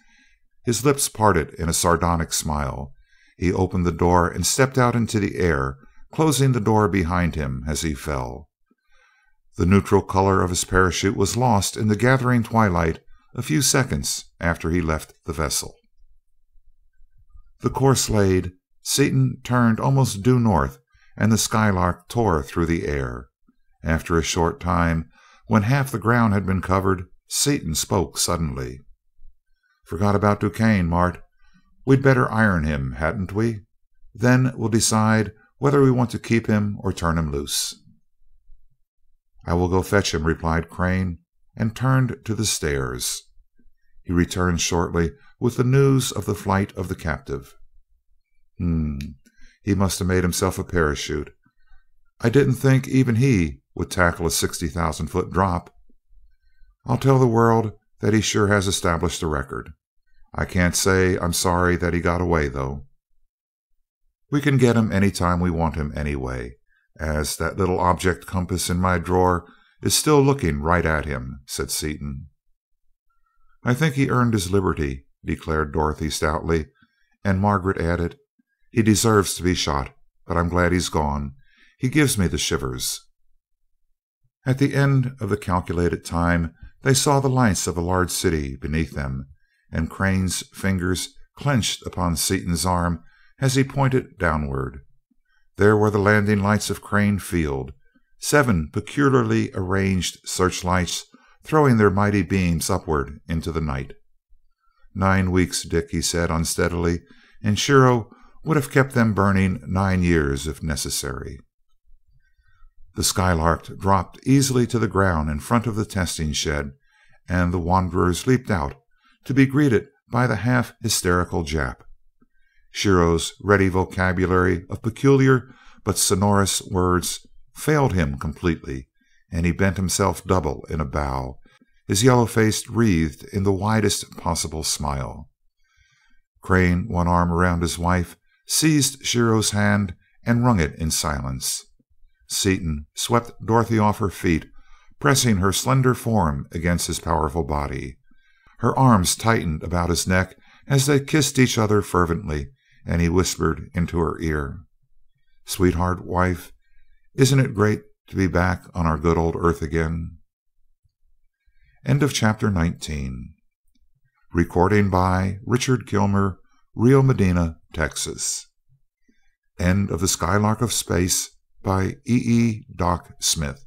S1: his lips parted in a sardonic smile. He opened the door and stepped out into the air, closing the door behind him as he fell. The neutral color of his parachute was lost in the gathering twilight a few seconds after he left the vessel. The course laid, Seaton turned almost due north, and the Skylark tore through the air. After a short time, when half the ground had been covered, Seaton spoke suddenly. "Forgot about DuQuesne, Mart. We'd better iron him, hadn't we? Then we'll decide whether we want to keep him or turn him loose." "I will go fetch him," replied Crane, and turned to the stairs. He returned shortly with the news of the flight of the captive. He must have made himself a parachute. I didn't think even he would tackle a 60,000-foot drop. I'll tell the world that he sure has established a record. I can't say I'm sorry that he got away, though. We can get him any time we want him anyway, as that little object compass in my drawer is still looking right at him," said Seaton. "I think he earned his liberty," declared Dorothy stoutly, and Margaret added, "He deserves to be shot, but I'm glad he's gone. He gives me the shivers." At the end of the calculated time they saw the lights of a large city beneath them, and Crane's fingers clenched upon Seaton's arm as he pointed downward. There were the landing lights of Crane Field, 7 peculiarly arranged searchlights throwing their mighty beams upward into the night. "9 weeks, Dick," he said unsteadily, "and Shiro would have kept them burning 9 years if necessary." The Skylark dropped easily to the ground in front of the testing shed, and the wanderers leaped out, to be greeted by the half-hysterical Jap. Shiro's ready vocabulary of peculiar but sonorous words failed him completely, and he bent himself double in a bow, his yellow face wreathed in the widest possible smile. Crane, one arm around his wife, seized Shiro's hand and wrung it in silence. Seaton swept Dorothy off her feet, pressing her slender form against his powerful body. Her arms tightened about his neck as they kissed each other fervently, and he whispered into her ear, "Sweetheart, wife, isn't it great to be back on our good old Earth again?" End of chapter 19. Recording by Richard Kilmer, Rio Medina, Texas. End of The Skylark of Space by E. Doc Smith.